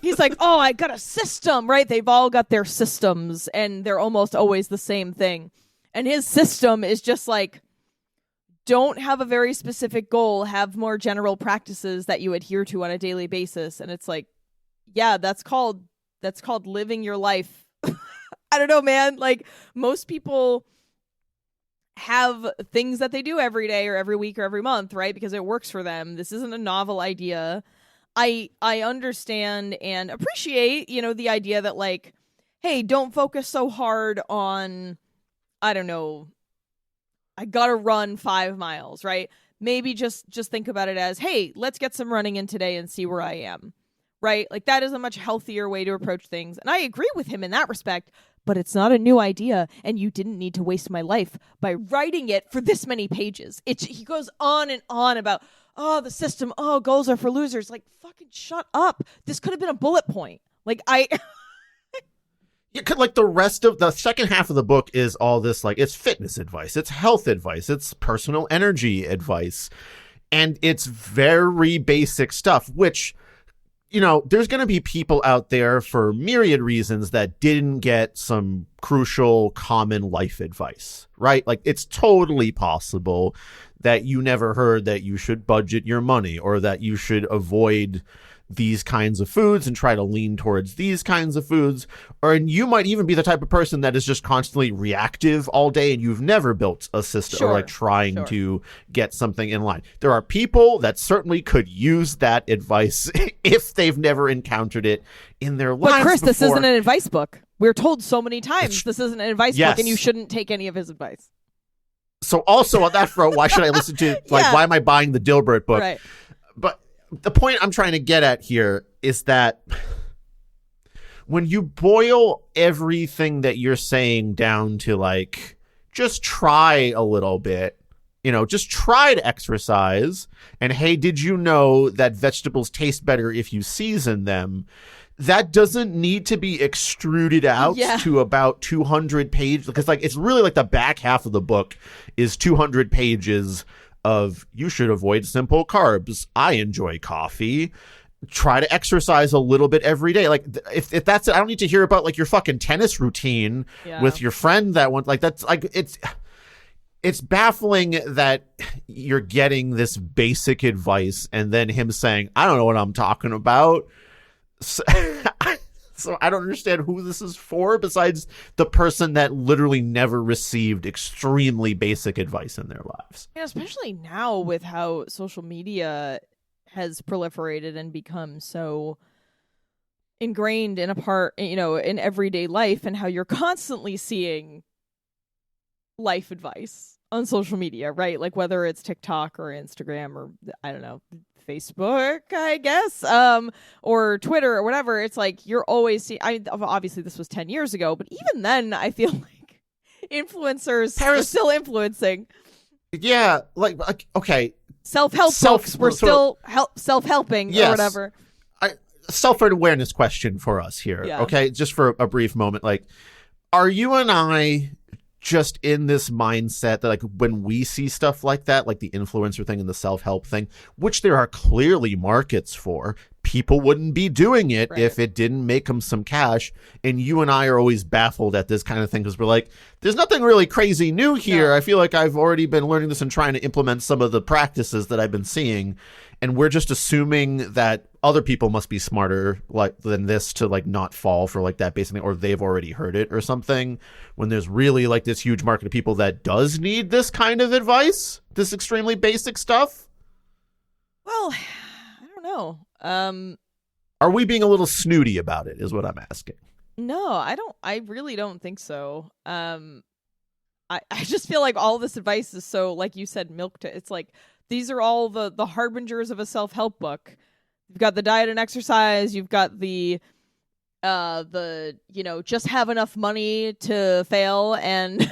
S2: he's like, oh, I got a system, right? They've all got their systems and they're almost always the same thing. And his system is just like, don't have a very specific goal, have more general practices that you adhere to on a daily basis. And it's like, yeah, that's called living your life. I don't know, man. Like, most people have things that they do every day or every week or every month, right? Because it works for them. This isn't a novel idea. I understand and appreciate, the idea that, like, hey, don't focus so hard on, I don't know, I gotta run 5 miles, right? Maybe just think about it as, hey, let's get some running in today and see where I am, right? Like, that is a much healthier way to approach things. And I agree with him in that respect. But it's not a new idea, and you didn't need to waste my life by writing it for this many pages. He goes on and on about, oh, the system, oh, goals are for losers. Like, fucking shut up. This could have been a bullet point. Like,
S1: like, the rest of the second half of the book is all this, like, it's fitness advice, it's health advice, it's personal energy advice, and it's very basic stuff, which... there's going to be people out there for myriad reasons that didn't get some crucial common life advice, right? Like, it's totally possible that you never heard that you should budget your money or that you should avoid these kinds of foods and try to lean towards these kinds of foods. And you might even be the type of person that is just constantly reactive all day and you've never built a system or like trying to get something in line. There are people that certainly could use that advice if they've never encountered it in their lives.
S2: But Chris,
S1: before.
S2: This isn't an advice book. We're told so many times this isn't an advice book and you shouldn't take any of his advice.
S1: So also on that front, why should I listen to, why am I buying the Dilbert book?
S2: Right.
S1: But the point I'm trying to get at here is that when you boil everything that you're saying down to, like, just try a little bit, just try to exercise, and hey, did you know that vegetables taste better if you season them? That doesn't need to be extruded out to about 200 pages, because, like, it's really like the back half of the book is 200 pages of you should avoid simple carbs. I enjoy coffee. Try to exercise a little bit every day. Like, if that's it, I don't need to hear about, like, your fucking tennis routine with your friend that one. Like, that's like, it's baffling that you're getting this basic advice and then him saying, I don't know what I'm talking about. So I don't understand who this is for besides the person that literally never received extremely basic advice in their lives.
S2: Yeah, especially now with how social media has proliferated and become so ingrained in in everyday life, and how you're constantly seeing life advice on social media, right? Like, whether it's TikTok or Instagram or, I don't know, Facebook, I guess, or Twitter or whatever. It's like you're always seeing. Obviously, this was 10 years ago, but even then, I feel like influencers are still influencing.
S1: Yeah, like okay,
S2: self-help books were still self-helping or whatever.
S1: Self-awareness question for us here, okay? Just for a brief moment, like, are you and I just in this mindset that like when we see stuff like that, like the influencer thing and the self-help thing, which there are clearly markets for, people wouldn't be doing it if it didn't make them some cash. And you and I are always baffled at this kind of thing because we're like, there's nothing really crazy new here. I feel like I've already been learning this and trying to implement some of the practices that I've been seeing. And we're just assuming that other people must be smarter like than this to like not fall for like that basic thing, or they've already heard it or something, when there's really like this huge market of people that does need this kind of advice, this extremely basic stuff.
S2: Well, I don't know.
S1: Are we being a little snooty about it is what I'm asking.
S2: No, I really don't think so. I just feel like all this advice is so, like you said, milk to, it's like, these are all the harbingers of a self-help book. You've got the diet and exercise. You've got the just have enough money to fail and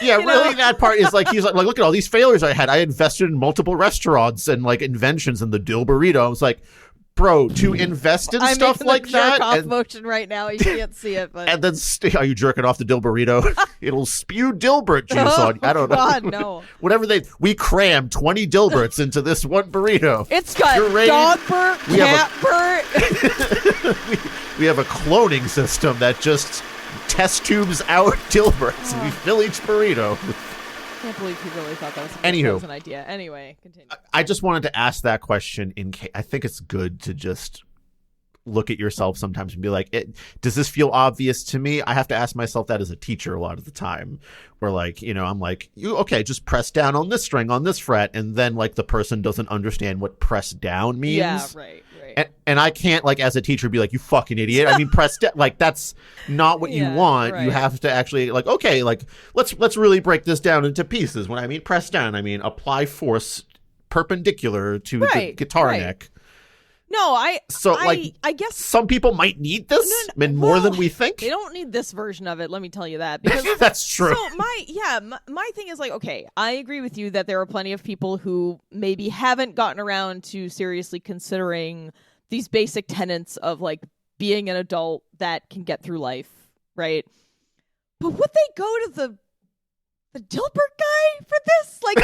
S2: really that part is like, he's like, look at all these failures I had. I invested in multiple restaurants and like inventions in the Dilbert-creator. I was like, bro, to invest in stuff like that. I'm making the jerk off motion right now. You can't see it, but
S1: and then are you jerking off the Dilbert-creator? It'll spew Dilbert juice on you. I don't know.
S2: God, no.
S1: Whatever we crammed 20 Dilberts into this one burrito.
S2: It's got Dogbert, Catbert.
S1: We have a cloning system that just test tubes out Dilberts and we fill each burrito.
S2: I can't believe he really thought that was an idea. Anyway, continue.
S1: I just wanted to ask that question in case. I think it's good to just look at yourself sometimes and be like, does this feel obvious to me? I have to ask myself that as a teacher a lot of the time, where like, I'm like, just press down on this string on this fret, and then like the person doesn't understand what press down means.
S2: Yeah, right.
S1: And I can't, like, as a teacher, be like, you fucking idiot. I mean, press down. Like, that's not what you want. Right. You have to actually, like, okay, like, let's really break this down into pieces. When I mean press down, I mean apply force perpendicular to the guitar neck.
S2: No, I guess
S1: some people might need this more than we think.
S2: They don't need this version of it, let me tell you that. Because
S1: that's true.
S2: So my thing is like, okay, I agree with you that there are plenty of people who maybe haven't gotten around to seriously considering these basic tenets of like being an adult that can get through life, right? But would they go to the Dilbert guy for this? Like,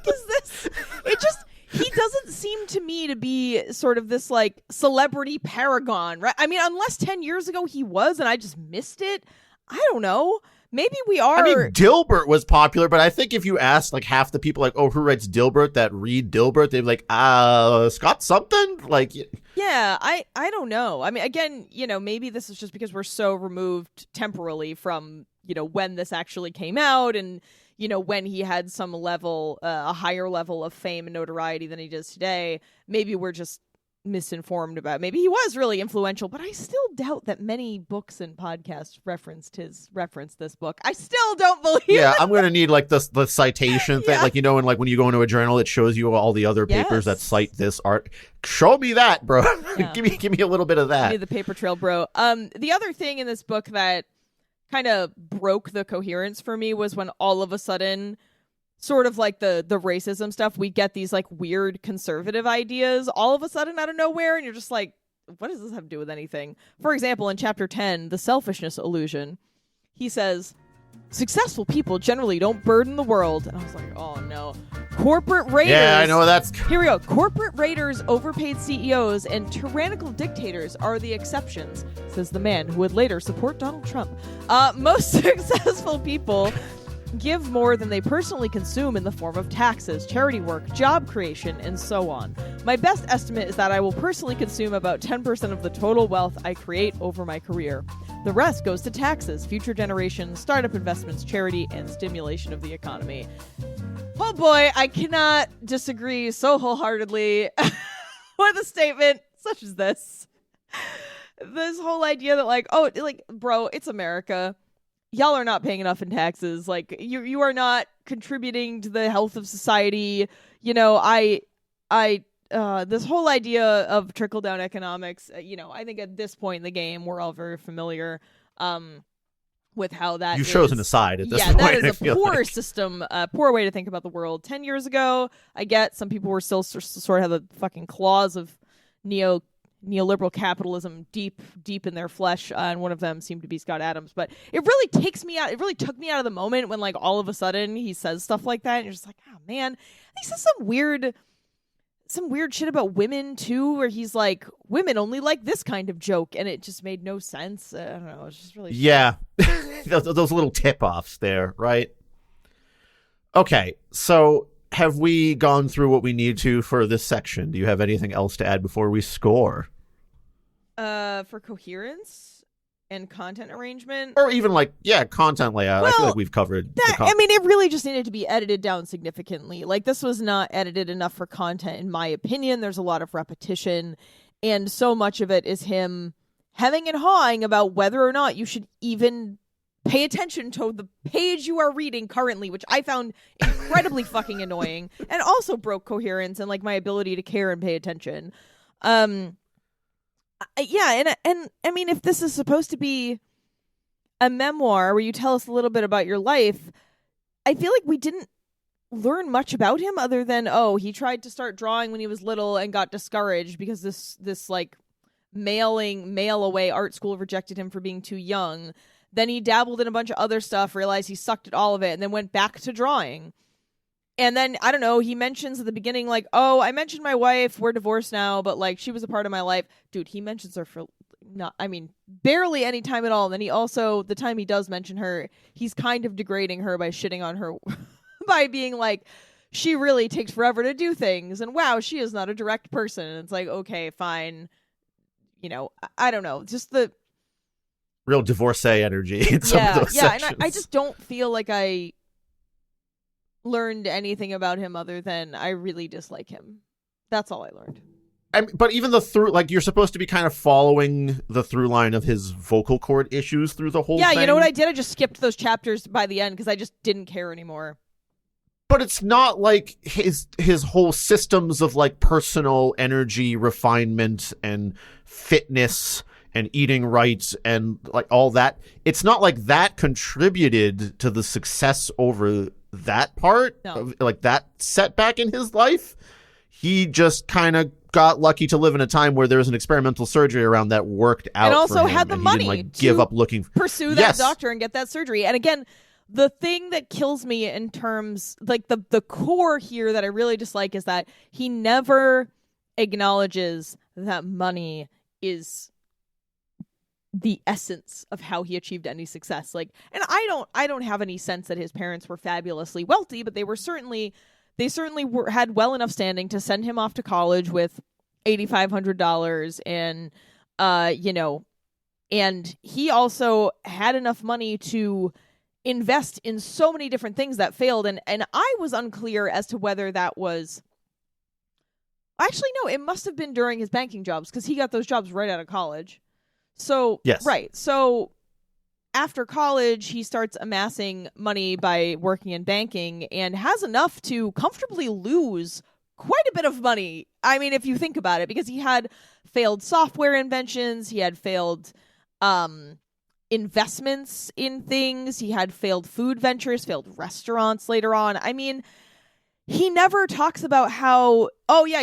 S2: is this? It just. He doesn't seem to me to be sort of this like celebrity paragon, right? I mean, unless 10 years ago he was and I just missed it. I don't know. Maybe we are.
S1: I mean, Dilbert was popular, but I think if you ask like half the people like, oh, who writes Dilbert that read Dilbert, they'd be like, Scott something? Like,
S2: yeah, I don't know. I mean, again, maybe this is just because we're so removed temporally from, when this actually came out and, when he had some level, a higher level of fame and notoriety than he does today. Maybe we're just misinformed about. Maybe he was really influential, but I still doubt that many books and podcasts referenced this book. I still don't believe.
S1: Yeah, I'm gonna need like the citation thing, like and like when you go into a journal, it shows you all the other papers that cite this art. Show me that, bro. Yeah. give me a little bit of that.
S2: Give me the paper trail, bro. The other thing in this book that kind of broke the coherence for me was when all of a sudden, sort of like the racism stuff, we get these like weird conservative ideas all of a sudden out of nowhere, and you're just like, what does this have to do with anything? For example, in chapter 10, the selfishness illusion, he says, successful people generally don't burden the world. And I was like, oh no. Corporate raiders.
S1: Yeah, I know that's.
S2: Here we go. Corporate raiders, overpaid CEOs, and tyrannical dictators are the exceptions, says the man who would later support Donald Trump. Most successful people give more than they personally consume in the form of taxes, charity work, job creation, and so on. My best estimate is that I will personally consume about 10% of the total wealth I create over my career. The rest goes to taxes, future generations, startup investments, charity, and stimulation of the economy. Oh boy, I cannot disagree so wholeheartedly with a statement such as this. This whole idea that like, oh, like, bro, it's America. Y'all are not paying enough in taxes. Like, you are not contributing to the health of society. This whole idea of trickle-down economics, I think at this point in the game, we're all very familiar with how that
S1: You've chosen a side at this point.
S2: Yeah, that is a poor system, a poor way to think about the world. 10 years ago, I get some people were still sort of have the fucking claws of neoliberal capitalism deep in their flesh, and one of them seemed to be Scott Adams. But it really took me out of the moment when, like, all of a sudden he says stuff like that, and you're just like, oh man, he says some weird shit about women too, where he's like, women only like this kind of joke, and it just made no sense. I don't know, it's just really
S1: those little tip-offs there, right? Okay, so have we gone through what we need to for this section? Do you have anything else to add before we score?
S2: For coherence and content arrangement,
S1: or even content layout.
S2: Well,
S1: I feel like we've covered
S2: that. I mean, it really just needed to be edited down significantly. Like, this was not edited enough for content, in my opinion. There's a lot of repetition, and so much of it is him hemming and hawing about whether or not you should even pay attention to the page you are reading currently, which I found incredibly fucking annoying, and also broke coherence and, like, my ability to care and pay attention. And I mean, if this is supposed to be a memoir where you tell us a little bit about your life, I feel like we didn't learn much about him other than, he tried to start drawing when he was little and got discouraged because this like mail away art school rejected him for being too young. Then he dabbled in a bunch of other stuff, realized he sucked at all of it, and then went back to drawing. And then, I don't know, he mentions at the beginning, like, I mentioned my wife, we're divorced now, but, like, she was a part of my life. Dude, he mentions her for barely any time at all. And then he also, the time he does mention her, he's kind of degrading her by shitting on her, by being like, she really takes forever to do things, and wow, she is not a direct person. And it's like, okay, fine. You know, I don't know, just the
S1: real divorcee energy in some of those sections.
S2: And I just don't feel like I learned anything about him other than I really dislike him. That's all I learned.
S1: But even the through, like, you're supposed to be kind of following the through line of his vocal cord issues through the whole thing.
S2: Yeah, you know what I did? I just skipped those chapters by the end because I just didn't care anymore.
S1: But it's not like his whole systems of, like, personal energy refinement and fitness and eating right and, like, all that. It's not like that contributed to the success over that part, like that setback in his life. He just kind of got lucky to live in a time where there was an experimental surgery around that worked out,
S2: and also
S1: for him,
S2: had the
S1: and
S2: money
S1: he didn't, like, give up looking,
S2: pursue that doctor and get that surgery. And again, the thing that kills me in terms, like, the core here that I really dislike is that he never acknowledges that money is the essence of how he achieved any success. Like, and I don't have any sense that his parents were fabulously wealthy, but they certainly had well enough standing to send him off to college with $8,500, and and he also had enough money to invest in so many different things that failed, and I was unclear as to whether that was actually, no, it must have been during his banking jobs, because he got those jobs right out of college. So,
S1: yes.
S2: Right. So after college, he starts amassing money by working in banking and has enough to comfortably lose quite a bit of money. I mean, if you think about it, because he had failed software inventions, he had failed investments in things, he had failed food ventures, failed restaurants later on. I mean, he never talks about how,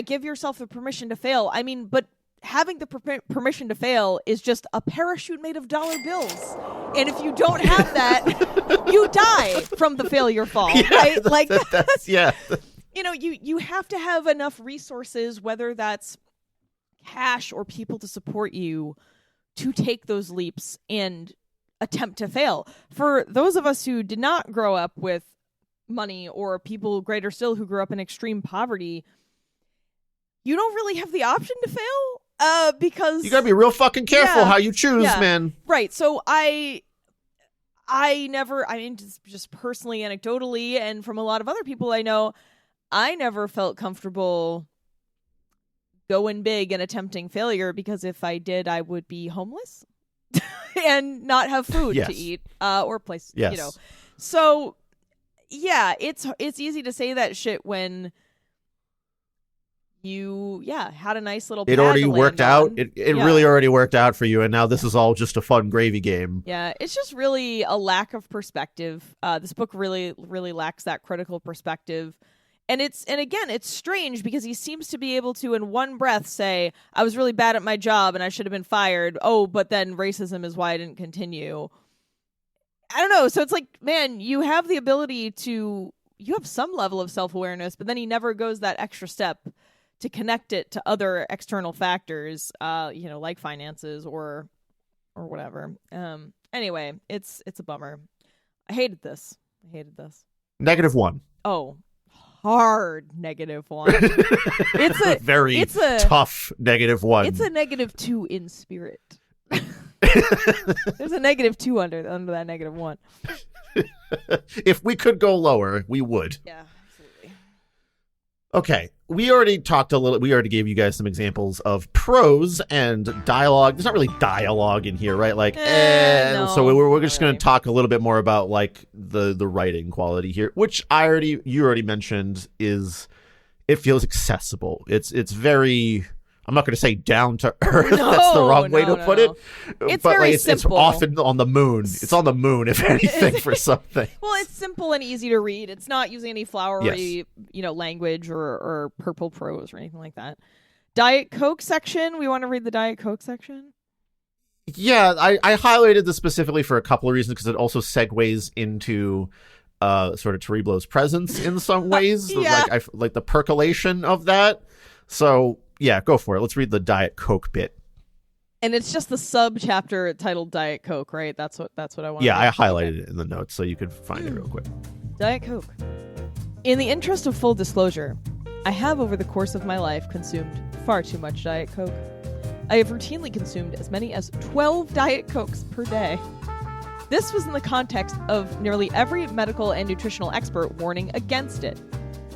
S2: give yourself the permission to fail. I mean, but having the permission to fail is just a parachute made of dollar bills. And if you don't have that, you die from the failure fall, right? Like, that's you know, you have to have enough resources, whether that's cash or people to support you, to take those leaps and attempt to fail. For those of us who did not grow up with money, or people greater still who grew up in extreme poverty, you don't really have the option to fail. Because
S1: you gotta be real fucking careful how you choose, man.
S2: Right. So I never, I mean, just personally, anecdotally, and from a lot of other people I know, I never felt comfortable going big and attempting failure, because if I did, I would be homeless and not have food to eat, or place, you know. So yeah, it's easy to say that shit when you had a nice little pad
S1: it already
S2: to
S1: worked
S2: land
S1: out
S2: on.
S1: It really already worked out for you, and now this is all just a fun gravy game.
S2: It's just really a lack of perspective. This book really lacks that critical perspective, And again, it's strange because he seems to be able to in one breath say, I was really bad at my job and I should have been fired. Oh, but then racism is why I didn't continue. I don't know. So it's like, man, you have the ability to, you have some level of self-awareness, but then he never goes that extra step to connect it to other external factors, like finances or whatever. Anyway, it's a bummer. I hated this.
S1: -1.
S2: Oh, hard -1.
S1: It's a tough -1.
S2: It's a -2 in spirit. There's a -2 under that -1.
S1: If we could go lower, we would.
S2: Yeah, absolutely.
S1: Okay, we already gave you guys some examples of prose and dialogue. There's not really dialogue in here, right?
S2: No,
S1: so we're just going to talk a little bit more about like the writing quality here, which you already mentioned it feels accessible. It's very, I'm not going to say down to earth. That's the wrong way to put it.
S2: It's
S1: but
S2: very
S1: it's
S2: simple.
S1: often on the moon. It's on the moon, if anything, for something.
S2: Well, it's simple and easy to read. It's not using any flowery, language or purple prose or anything like that. Diet Coke section. We want to read the Diet Coke section.
S1: Yeah, I highlighted this specifically for a couple of reasons because it also segues into sort of Terriblo's presence in some ways.
S2: Yeah.
S1: Like the percolation of that. So yeah, go for it. Let's read the Diet Coke bit.
S2: And it's just the sub chapter titled Diet Coke, right? That's what I want.
S1: Yeah, I highlighted it in the notes so you could find it real quick.
S2: Diet Coke. In the interest of full disclosure, I have over the course of my life consumed far too much Diet Coke. I have routinely consumed as many as 12 Diet Cokes per day. This was in the context of nearly every medical and nutritional expert warning against it.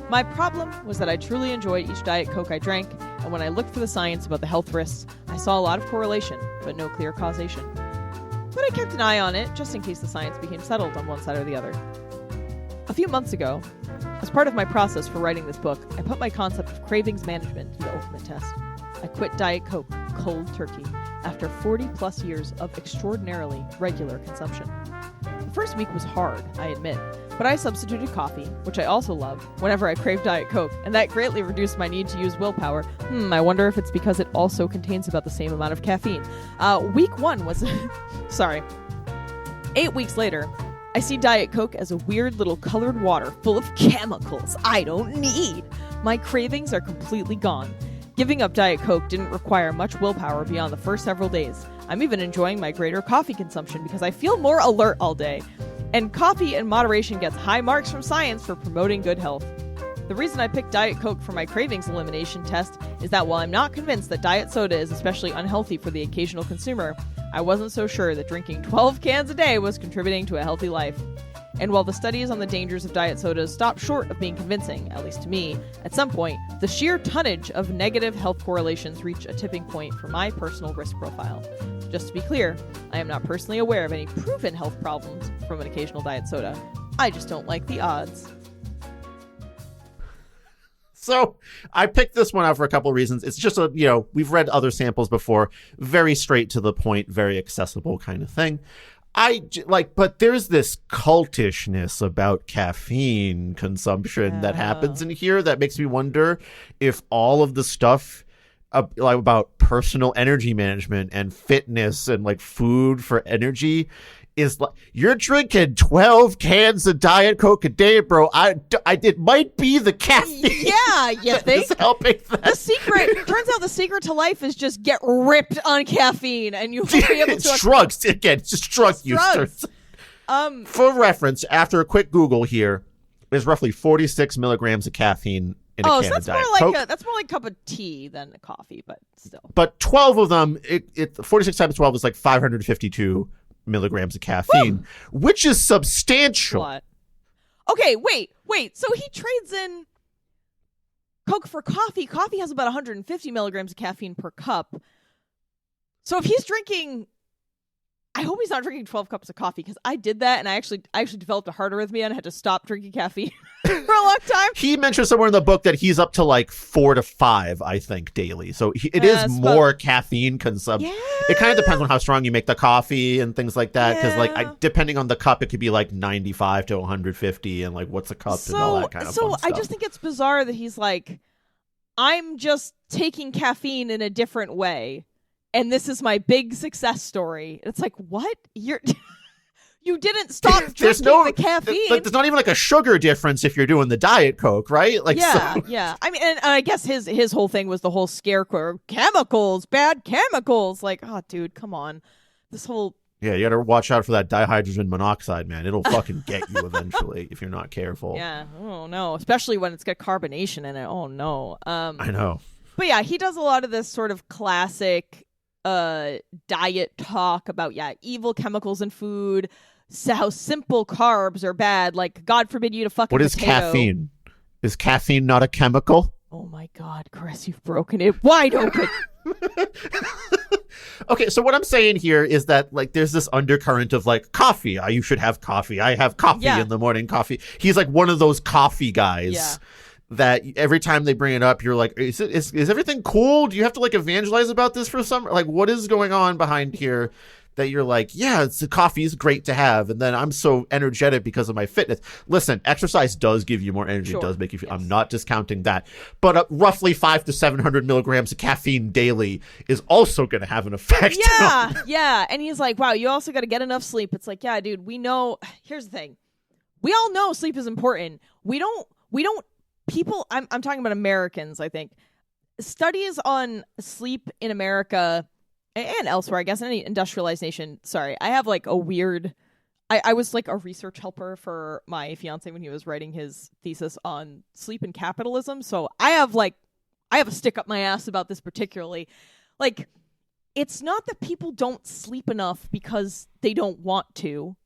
S2: My problem was that I truly enjoyed each Diet Coke I drank, and when I looked for the science about the health risks, I saw a lot of correlation, but no clear causation. But I kept an eye on it, just in case the science became settled on one side or the other. A few months ago, as part of my process for writing this book, I put my concept of cravings management to the ultimate test. I quit Diet Coke cold turkey after 40-plus years of extraordinarily regular consumption. The first week was hard, I admit, but I substituted coffee, which I also love, whenever I crave Diet Coke, and that greatly reduced my need to use willpower. I wonder if it's because it also contains about the same amount of caffeine. Week 1 was... Sorry. 8 weeks later, I see Diet Coke as a weird little colored water full of chemicals I don't need. My cravings are completely gone. Giving up Diet Coke didn't require much willpower beyond the first several days. I'm even enjoying my greater coffee consumption because I feel more alert all day. And coffee in moderation gets high marks from science for promoting good health. The reason I picked Diet Coke for my cravings elimination test is that while I'm not convinced that diet soda is especially unhealthy for the occasional consumer, I wasn't so sure that drinking 12 cans a day was contributing to a healthy life. And while the studies on the dangers of diet sodas stopped short of being convincing, at least to me, at some point, the sheer tonnage of negative health correlations reached a tipping point for my personal risk profile. Just to be clear, I am not personally aware of any proven health problems from an occasional diet soda. I just don't like the odds.
S1: So I picked this one out for a couple of reasons. It's just we've read other samples before, very straight to the point, very accessible kind of thing. But there's this cultishness about caffeine consumption that happens in here that makes me wonder if all of the stuff about personal energy management and fitness and like food for energy is like, you're drinking 12 cans of Diet Coke a day, bro. It might be the caffeine.
S2: Yeah, you think?
S1: Is helping that.
S2: Turns out the secret to life is just get ripped on caffeine and you'll be able to...
S1: It's drugs. Again, it's just drug use. For reference, after a quick Google here, there's roughly 46 milligrams of caffeine in a can of Diet Coke.
S2: That's more like a cup of tea than a coffee, but still.
S1: But 12 of them, 46 times 12 is like 552 milligrams of caffeine, which is substantial.
S2: What? Okay, wait. So he trades in Coke for coffee. Coffee has about 150 milligrams of caffeine per cup. So if he's drinking I hope he's not drinking 12 cups of coffee, because I did that and I actually developed a heart arrhythmia and had to stop drinking caffeine for a long time.
S1: He mentioned somewhere in the book that he's up to like 4 to 5, I think, daily. So it is more caffeine consumption.
S2: Yeah.
S1: It kind of depends on how strong you make the coffee and things like that. Because
S2: Yeah.
S1: depending on the cup, it could be like 95 to 150 and like what's a cup and all that kind of fun
S2: I
S1: stuff.
S2: just think it's bizarre that he's like, I'm just taking caffeine in a different way, and this is my big success story. It's like, what? You didn't stop drinking the caffeine.
S1: There's not even like a sugar difference if you're doing the Diet Coke, right? Like,
S2: yeah,
S1: so.
S2: yeah. I mean, and I guess his whole thing was the whole scarecrow, chemicals, bad chemicals. Like, oh, dude, come on. This whole...
S1: Yeah, you gotta watch out for that dihydrogen monoxide, man. It'll fucking get you eventually if you're not careful.
S2: Yeah, oh no. Especially when it's got carbonation in it. Oh no.
S1: I know.
S2: But yeah, he does a lot of this sort of classic diet talk about, evil chemicals in food, how simple carbs are bad. Like, God forbid you to fuck
S1: What
S2: a
S1: is
S2: potato.
S1: caffeine? Is caffeine not a chemical?
S2: Oh my God, Chris, you've broken it wide open.
S1: Okay, so what I'm saying here is that like there's this undercurrent of like coffee. You should have coffee. I have coffee in the morning. Coffee. He's like one of those coffee guys that every time they bring it up, you're like, is everything cool? Do you have to like evangelize about this for some? Like, what is going on behind here? That you're like, yeah, coffee is great to have, and then I'm so energetic because of my fitness. Listen, exercise does give you more energy. Sure. It does make you feel. Yes. I'm not discounting that, but roughly 500 to 700 milligrams of caffeine daily is also going to have an effect.
S2: Yeah, yeah. And he's like, wow, you also got to get enough sleep. It's like, yeah, dude, we know. Here's the thing, we all know sleep is important. We don't. People, I'm talking about Americans. I think studies on sleep in America. And elsewhere, I guess, in any industrialized nation. Sorry, I have like a weird... I was like a research helper for my fiance when he was writing his thesis on sleep and capitalism. So I have a stick up my ass about this particularly. Like, it's not that people don't sleep enough because they don't want to.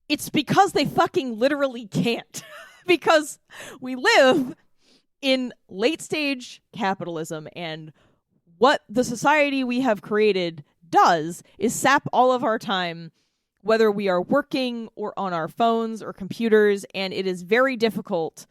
S2: It's because they fucking literally can't. Because we live in late stage capitalism, and what the society we have created does is sap all of our time, whether we are working or on our phones or computers, and it is very difficult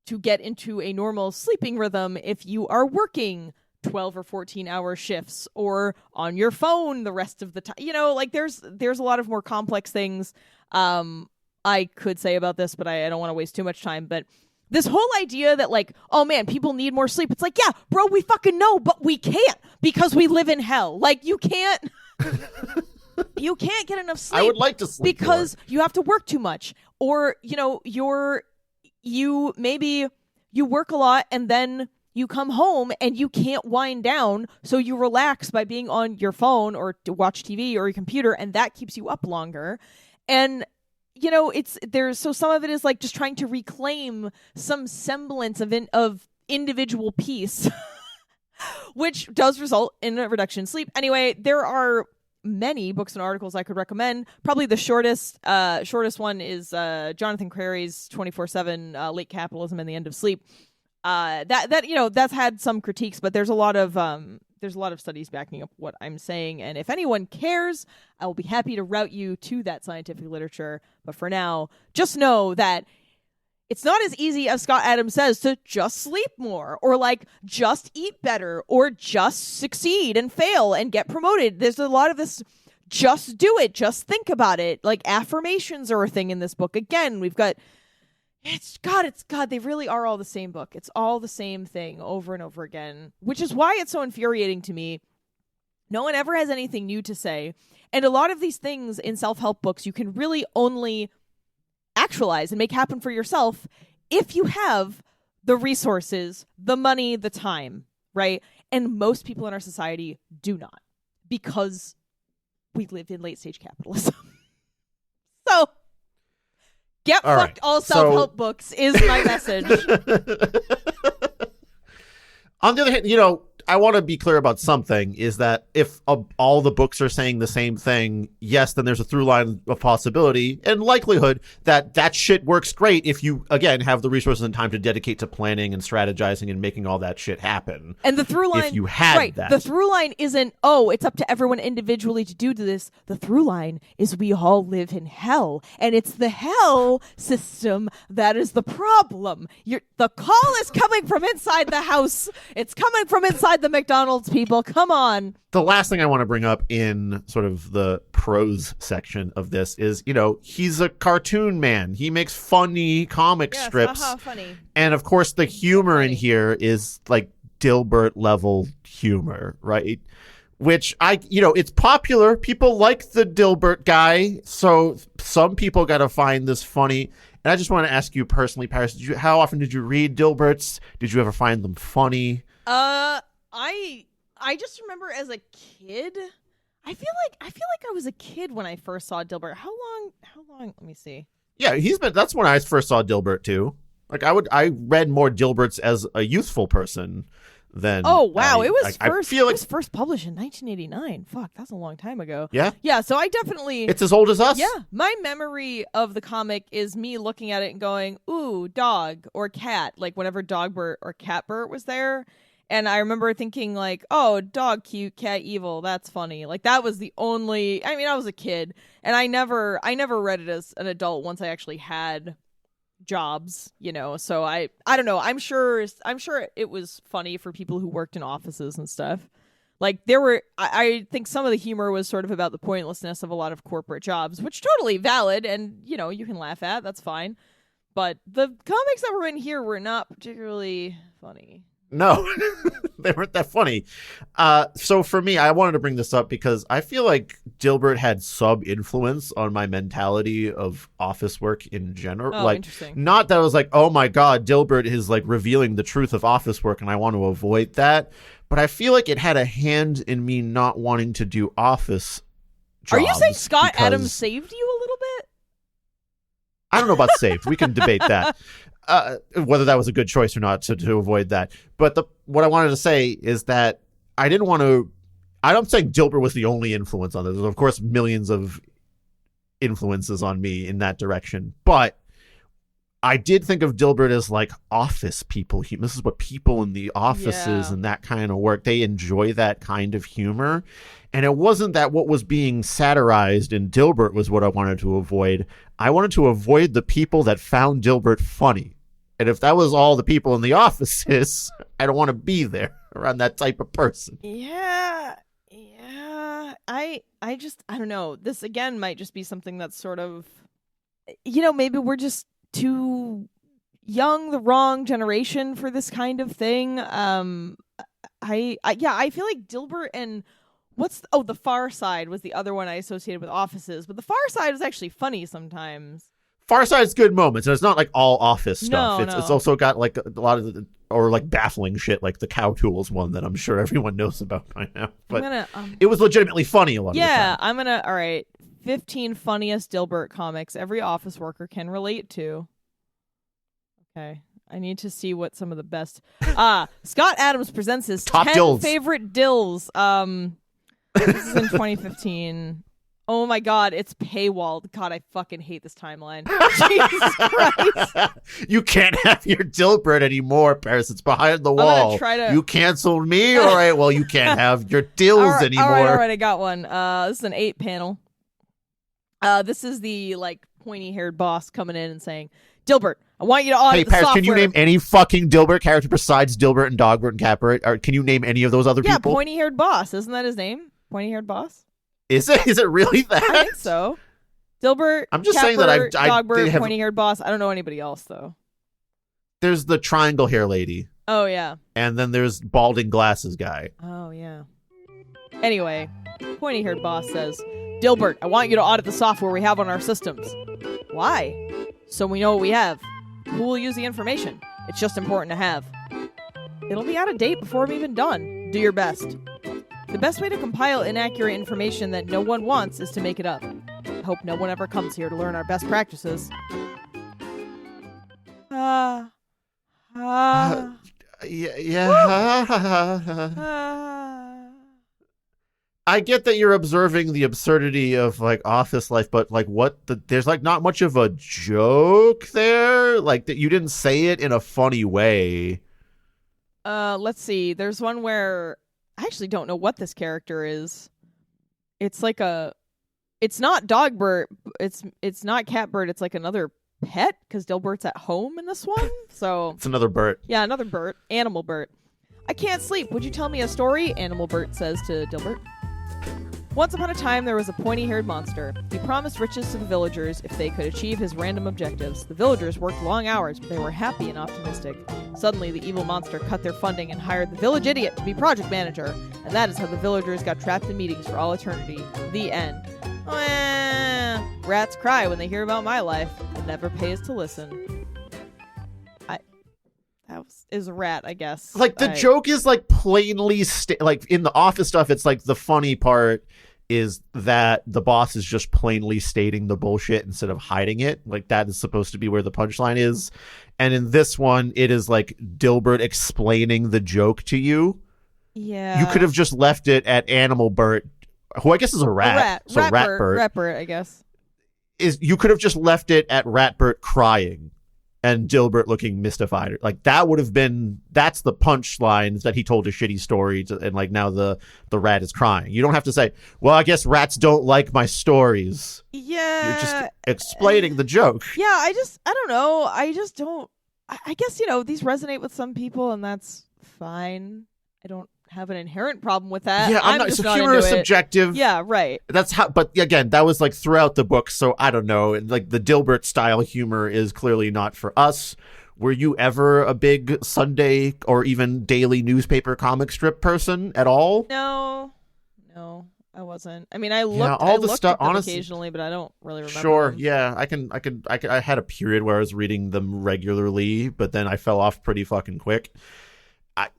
S2: to get into a normal sleeping rhythm if you are working 12 or 14-hour shifts or on your phone the rest of the time. You know, like there's a lot of more complex things I could say about this, but I don't want to waste too much time. But this whole idea that like, oh man, people need more sleep. It's like, yeah, bro, we fucking know, but we can't because we live in hell. Like you can't get enough sleep.
S1: I would like to sleep
S2: because
S1: more.
S2: You have to work too much, or you know, maybe you work a lot and then you come home and you can't wind down, so you relax by being on your phone or to watch TV or your computer, and that keeps you up longer. And you know, so some of it is like just trying to reclaim some semblance of individual peace, which does result in a reduction in sleep. Anyway, there are many books and articles I could recommend. Probably the shortest one is Jonathan Crary,'s 24/7 Late Capitalism and the End of Sleep. That you know, that's had some critiques, but there's a lot of studies backing up what I'm saying, and if anyone cares, I will be happy to route you to that scientific literature. But for now, just know that it's not as easy as Scott Adams says to just sleep more, or like just eat better, or just succeed and fail and get promoted. There's a lot of this just do it, just think about it. Like affirmations are a thing in this book. Again, we've got It's God, they really are all the same book. It's all the same thing over and over again, which is why it's so infuriating to me. No one ever has anything new to say. And a lot of these things in self-help books, you can really only actualize and make happen for yourself if you have the resources, the money, the time, right? And most people in our society do not, because we live in late-stage capitalism. So... Get
S1: all
S2: fucked,
S1: right.
S2: all self-help books is my message.
S1: On the other hand, you know, I want to be clear about something, is that if all the books are saying the same thing, yes, then there's a through line of possibility and likelihood that shit works great if you, again, have the resources and time to dedicate to planning and strategizing and making all that shit happen.
S2: And the through line,
S1: if you had that.
S2: The through line isn't, it's up to everyone individually to do this. The through line is we all live in hell, and it's the hell system that is the problem. The call is coming from inside the house. It's coming from inside the McDonald's, people. Come on.
S1: The last thing I want to bring up in sort of the prose section of this is, he's a cartoon man. He makes funny comic strips.
S2: Funny.
S1: And of course, the humor in here is like Dilbert level humor, right? Which it's popular. People like the Dilbert guy. So some people got to find this funny. And I just want to ask you personally, Paris, how often did you read Dilberts? Did you ever find them funny?
S2: I just remember as a kid. I feel like I was a kid when I first saw Dilbert. How long? Let me see.
S1: Yeah, that's when I first saw Dilbert too. Like I read more Dilberts as a youthful person than.
S2: Oh wow! It was
S1: first
S2: published in 1989. Fuck, that's a long time ago.
S1: Yeah.
S2: Yeah. So I definitely.
S1: It's as old as us.
S2: Yeah. My memory of the comic is me looking at it and going, "Ooh, dog or cat." Like whenever Dogbert or Catbert was there. And I remember thinking like, oh, dog cute, cat evil. That's funny. Like that was the only. I mean, I was a kid, and I never read it as an adult once I actually had jobs. So I don't know. I'm sure it was funny for people who worked in offices and stuff. Like there were. I think some of the humor was sort of about the pointlessness of a lot of corporate jobs, which totally valid, and you can laugh at. That's fine. But the comics that were in here were not particularly funny.
S1: No, they weren't that funny. So for me, I wanted to bring this up because I feel like Dilbert had sub-influence on my mentality of office work in general.
S2: Oh, interesting.
S1: Not that I was like, oh my God, Dilbert is like revealing the truth of office work and I want to avoid that. But I feel like it had a hand in me not wanting to do office jobs.
S2: Are you saying Scott Adams saved you a little bit?
S1: I don't know about saved. We can debate that. Whether that was a good choice or not to avoid that. But what I wanted to say is that I didn't want to. I'm saying Dilbert was the only influence on this. There's, of course, millions of influences on me in that direction. But I did think of Dilbert as like office people. This is what people in the offices and that kind of work, they enjoy that kind of humor. And it wasn't that what was being satirized in Dilbert was what I wanted to avoid. I wanted to avoid the people that found Dilbert funny. And if that was all the people in the offices, I don't want to be there around that type of person.
S2: Yeah. I don't know. This, again, might just be something that's sort of, maybe we're just too young, the wrong generation for this kind of thing. I feel like Dilbert and The Far Side was the other one I associated with offices, but The Far Side was actually funny sometimes.
S1: Far Side's good moments, and it's not like all office stuff.
S2: No.
S1: It's also got like a lot of like baffling shit, like the Cow Tools one that I'm sure everyone knows about by now. But it was legitimately funny a lot of the time.
S2: Yeah, all right. 15 funniest Dilbert comics every office worker can relate to. Okay. I need to see what some of the best... Scott Adams presents his
S1: Top
S2: 10
S1: dills.
S2: favorite dills. This is in 2015. Oh my God, it's paywalled. God, I fucking hate this timeline. Jesus Christ.
S1: You can't have your Dilbert anymore, Paris. It's behind the wall. You canceled me? All right, well, you can't have your dills anymore.
S2: All right, I got one. This is an 8-panel. This is the pointy-haired boss coming in and saying, Dilbert, I want you to audit the
S1: Paris,
S2: software.
S1: Can you name any fucking Dilbert character besides Dilbert and Dogbert and Catbert? Or can you name any of those other people?
S2: Yeah, pointy-haired boss. Isn't that his name? Pointy-haired boss?
S1: Is it? Is it really that?
S2: I think so. Dilbert,
S1: I'm just
S2: Catbert,
S1: saying that I
S2: Dogbert, pointy-haired boss. I don't know anybody else, though.
S1: There's the triangle hair lady.
S2: Oh, yeah.
S1: And then there's balding glasses guy.
S2: Oh, yeah. Anyway, pointy-haired boss says, Dilbert, I want you to audit the software we have on our systems. Why? So we know what we have. Who will use the information? It's just important to have. It'll be out of date before I'm even done. Do your best. The best way to compile inaccurate information that no one wants is to make it up. I hope no one ever comes here to learn our best practices.
S1: I get that you're observing the absurdity of like office life, but like there's like not much of a joke there. Like that you didn't say it in a funny way.
S2: Let's see. There's one where I actually don't know what this character is. It's like it's not Dogbert. It's not Catbert. It's like another pet because Dilbert's at home in this one. So
S1: it's another Bert.
S2: Yeah, another Bert. Animal Bert. I can't sleep. Would you tell me a story? Animal Bert says to Dilbert. Once upon a time, there was a pointy-haired monster. He promised riches to the villagers if they could achieve his random objectives. The villagers worked long hours, but they were happy and optimistic. Suddenly, the evil monster cut their funding and hired the village idiot to be project manager. And that is how the villagers got trapped in meetings for all eternity. The end. Rats cry when they hear about my life. It never pays to listen. Is a rat, I guess.
S1: Like the joke is like plainly like in the office stuff. It's like the funny part is that the boss is just plainly stating the bullshit instead of hiding it. Like that is supposed to be where the punchline is. And in this one, it is like Dilbert explaining the joke to you.
S2: Yeah.
S1: You could have just left it at Animal Bert, who I guess is a rat. So Rat Bert,
S2: I guess.
S1: You could have just left it at Rat Bert crying. And Dilbert looking mystified. Like that's the punchline that he told a shitty story and like now the rat is crying. You don't have to say, well, I guess rats don't like my stories.
S2: Yeah.
S1: You're just explaining the joke.
S2: Yeah, I don't know. I just don't, I guess, these resonate with some people and that's fine. I don't have an inherent problem with that.
S1: Yeah, I'm not,
S2: just
S1: so
S2: not
S1: humor
S2: into
S1: is subjective.
S2: Yeah, right.
S1: That's how, but again, that was like throughout the book. So I don't know. Like the Dilbert style humor is clearly not for us. Were you ever a big Sunday or even daily newspaper comic strip person at all?
S2: No, I wasn't. I mean, I looked,
S1: all the
S2: looked
S1: stuff
S2: at them
S1: honestly,
S2: occasionally, but I don't really remember.
S1: Sure,
S2: them.
S1: yeah, I had a period where I was reading them regularly, but then I fell off pretty fucking quick.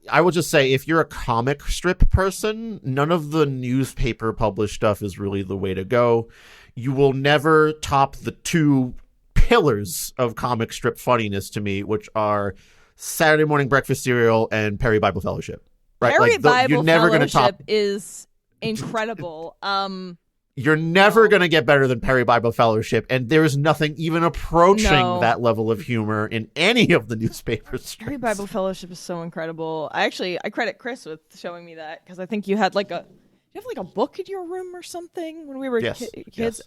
S1: I will just say, if you're a comic strip person, none of the newspaper published stuff is really the way to go. You will never top the two pillars of comic strip funniness to me, which are Saturday Morning Breakfast Cereal and Perry Bible Fellowship. Right?
S2: Perry Bible
S1: you're never
S2: Fellowship
S1: gonna top...
S2: is incredible.
S1: You're never going to get better than Perry Bible Fellowship, and there's nothing even approaching that level of humor in any of the newspapers.
S2: Perry Bible Fellowship is so incredible. I credit Chris with showing me that because I think you had you have like a book in your room or something when we were kids.
S1: Yes.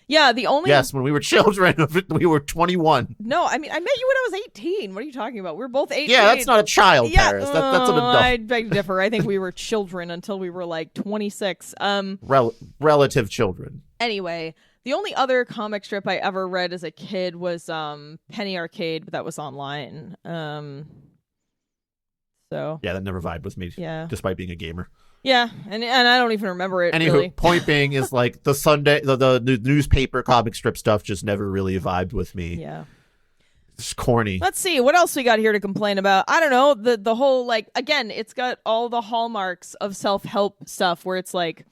S2: Yeah, the only...
S1: Yes, when we were children, we were 21.
S2: No, I mean, I met you when I was 18. What are you talking about? We were both 18.
S1: Yeah, that's not a child, Paris. That's an adult.
S2: I beg to differ. I think we were children until we were like 26.
S1: Relative children.
S2: Anyway, the only other comic strip I ever read as a kid was Penny Arcade, but that was online. So
S1: yeah, that never vibed with me.
S2: Yeah,
S1: despite being a gamer.
S2: Yeah, and I don't even remember it.
S1: Anywho,
S2: really.
S1: Point being is like the Sunday, the newspaper comic strip stuff just never really vibed with me.
S2: Yeah,
S1: it's corny.
S2: Let's see what else we got here to complain about. I don't know, the whole again, it's got all the hallmarks of self-help stuff where it's like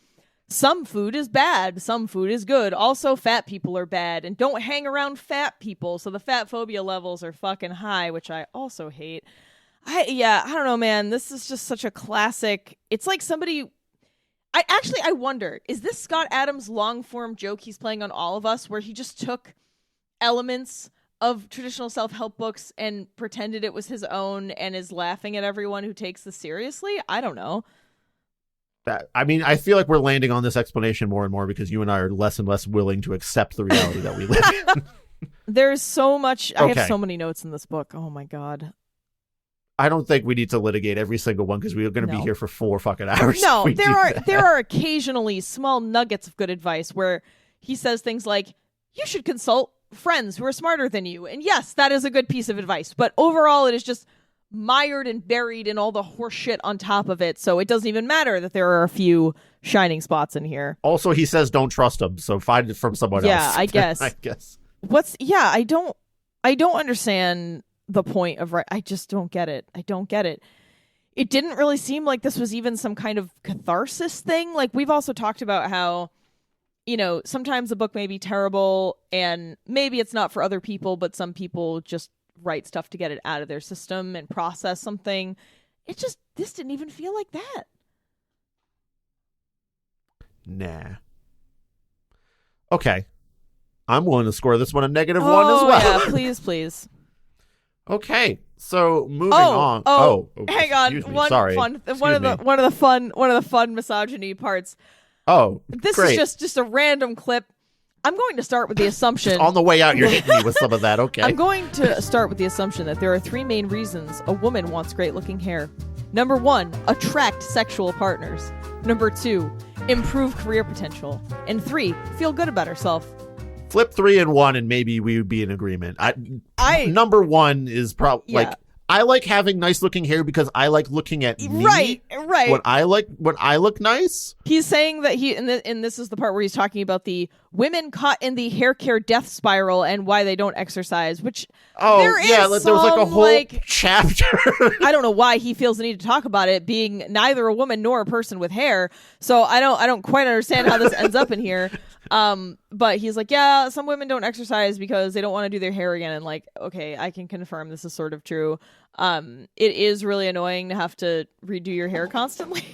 S2: some food is bad, some food is good. Also, fat people are bad, and don't hang around fat people. So the fat phobia levels are fucking high, which I also hate. I don't know, man. This is just such a classic. It's like somebody... I wonder, is this Scott Adams' long-form joke he's playing on all of us, where he just took elements of traditional self-help books and pretended it was his own and is laughing at everyone who takes this seriously? I don't know.
S1: I feel like we're landing on this explanation more and more because you and I are less and less willing to accept the reality that we live in.
S2: There's so much...
S1: Okay.
S2: I have so many notes in this book. Oh, my God.
S1: I don't think we need to litigate every single one because we're going to be here for 4 fucking hours.
S2: No, there are occasionally small nuggets of good advice where he says things like, you should consult friends who are smarter than you. And yes, that is a good piece of advice. But overall, it is just mired and buried in all the horse shit on top of it. So it doesn't even matter that there are a few shining spots in here.
S1: Also, he says don't trust him. So find it from someone else.
S2: Yeah, I guess.
S1: I guess.
S2: I don't understand the point of I just don't get it. I don't get it. It didn't really seem like this was even some kind of catharsis thing. Like we've also talked about how, sometimes a book may be terrible and maybe it's not for other people, but some people just write stuff to get it out of their system and process something. This didn't even feel like that.
S1: Nah. Okay. I'm willing to score this one a -1 as well.
S2: Yeah, please.
S1: Okay. So moving on.
S2: Hang on.
S1: Excuse me.
S2: One
S1: Sorry.
S2: one of the fun misogyny parts.
S1: Oh,
S2: this
S1: great.
S2: is just a random clip. I'm going to start with the assumption.
S1: On the way out, you're hitting me with some of that. Okay.
S2: I'm going to start with the assumption that there are 3 main reasons a woman wants great-looking hair. Number 1, attract sexual partners. Number 2, improve career potential. And 3, feel good about herself.
S1: Flip 3 and 1, and maybe we would be in agreement. Number 1 is probably like, I like having nice looking hair because I like looking at me.
S2: Right.
S1: When I look nice.
S2: He's saying that and this is the part where he's talking about the women caught in the hair care death spiral and why they don't exercise, which there was like a whole
S1: chapter.
S2: I don't know why he feels the need to talk about it, being neither a woman nor a person with hair. So I don't quite understand how this ends up in here. But he's like, yeah, some women don't exercise because they don't want to do their hair again. And like, okay, I can confirm this is sort of true. It is really annoying to have to redo your hair constantly.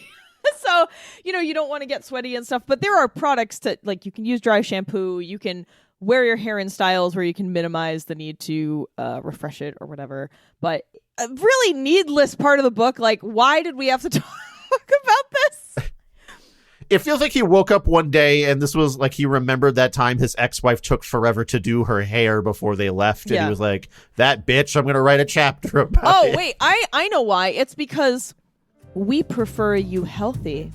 S2: So, you don't want to get sweaty and stuff, but there are products that like you can use dry shampoo. You can wear your hair in styles where you can minimize the need to refresh it or whatever. But a really needless part of the book, like, why did we have to talk about this?
S1: It feels like he woke up one day and this was like he remembered that time his ex-wife took forever to do her hair before they left. And he was like, that bitch, I'm going to write a chapter about it.
S2: Oh, wait, I know why. It's because we prefer you healthy.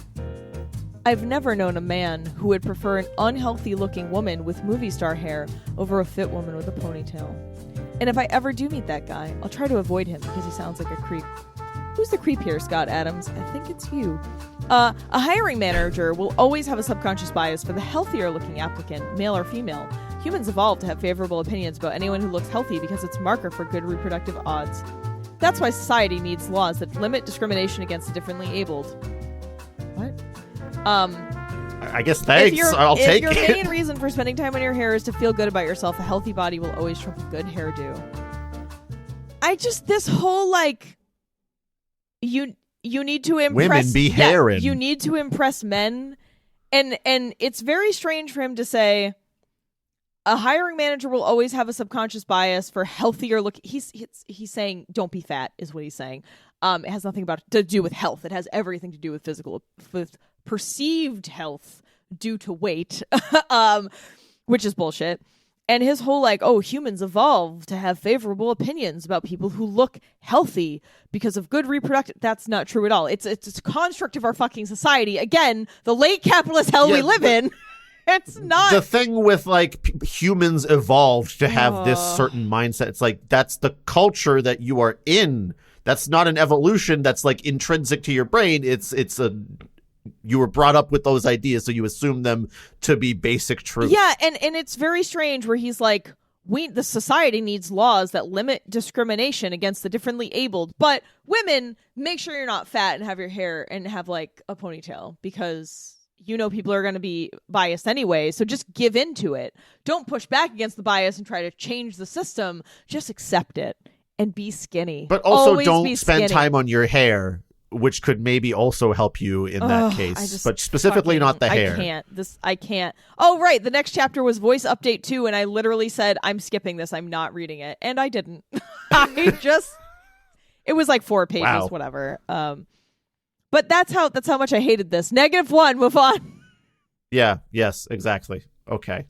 S2: I've never known a man who would prefer an unhealthy-looking woman with movie star hair over a fit woman with a ponytail. And if I ever do meet that guy, I'll try to avoid him because he sounds like a creep. Who's the creep here, Scott Adams? I think it's you. A hiring manager will always have a subconscious bias for the healthier-looking applicant, male or female. Humans evolved to have favorable opinions about anyone who looks healthy because it's a marker for good reproductive odds. That's why society needs laws that limit discrimination against the differently abled. What?
S1: I guess thanks. I'll take it.
S2: If your main reason for spending time on your hair is to feel good about yourself, a healthy body will always trump a good hairdo. This whole, like, you need to impress
S1: women be hairing.
S2: You need to impress men, and it's very strange for him to say a hiring manager will always have a subconscious bias for healthier look. He's saying don't be fat is what he's saying. It has nothing to do with health. It has everything to do with perceived health due to weight, which is bullshit. And his whole like, oh, humans evolved to have favorable opinions about people who look healthy because of good reproductive. That's not true at all. It's a construct of our fucking society. Again, the late capitalist hell we live in. It's not
S1: the thing with like humans evolved to have this certain mindset. It's like that's the culture that you are in. That's not an evolution that's like intrinsic to your brain. You were brought up with those ideas, so you assume them to be basic truth.
S2: Yeah, and it's very strange where he's like, the society needs laws that limit discrimination against the differently abled, but women, make sure you're not fat and have your hair and have like a ponytail because people are going to be biased anyway, so just give in to it. Don't push back against the bias and try to change the system. Just accept it and be skinny.
S1: But also
S2: always
S1: don't spend time on your hair, which could maybe also help you in that case. But specifically not the hair.
S2: I can't. Oh, right. The next chapter was voice update 2, and I literally said, I'm skipping this. I'm not reading it. And I didn't. It was like 4 pages, whatever. But that's how much I hated this. -1, move on.
S1: Yeah, yes, exactly. Okay.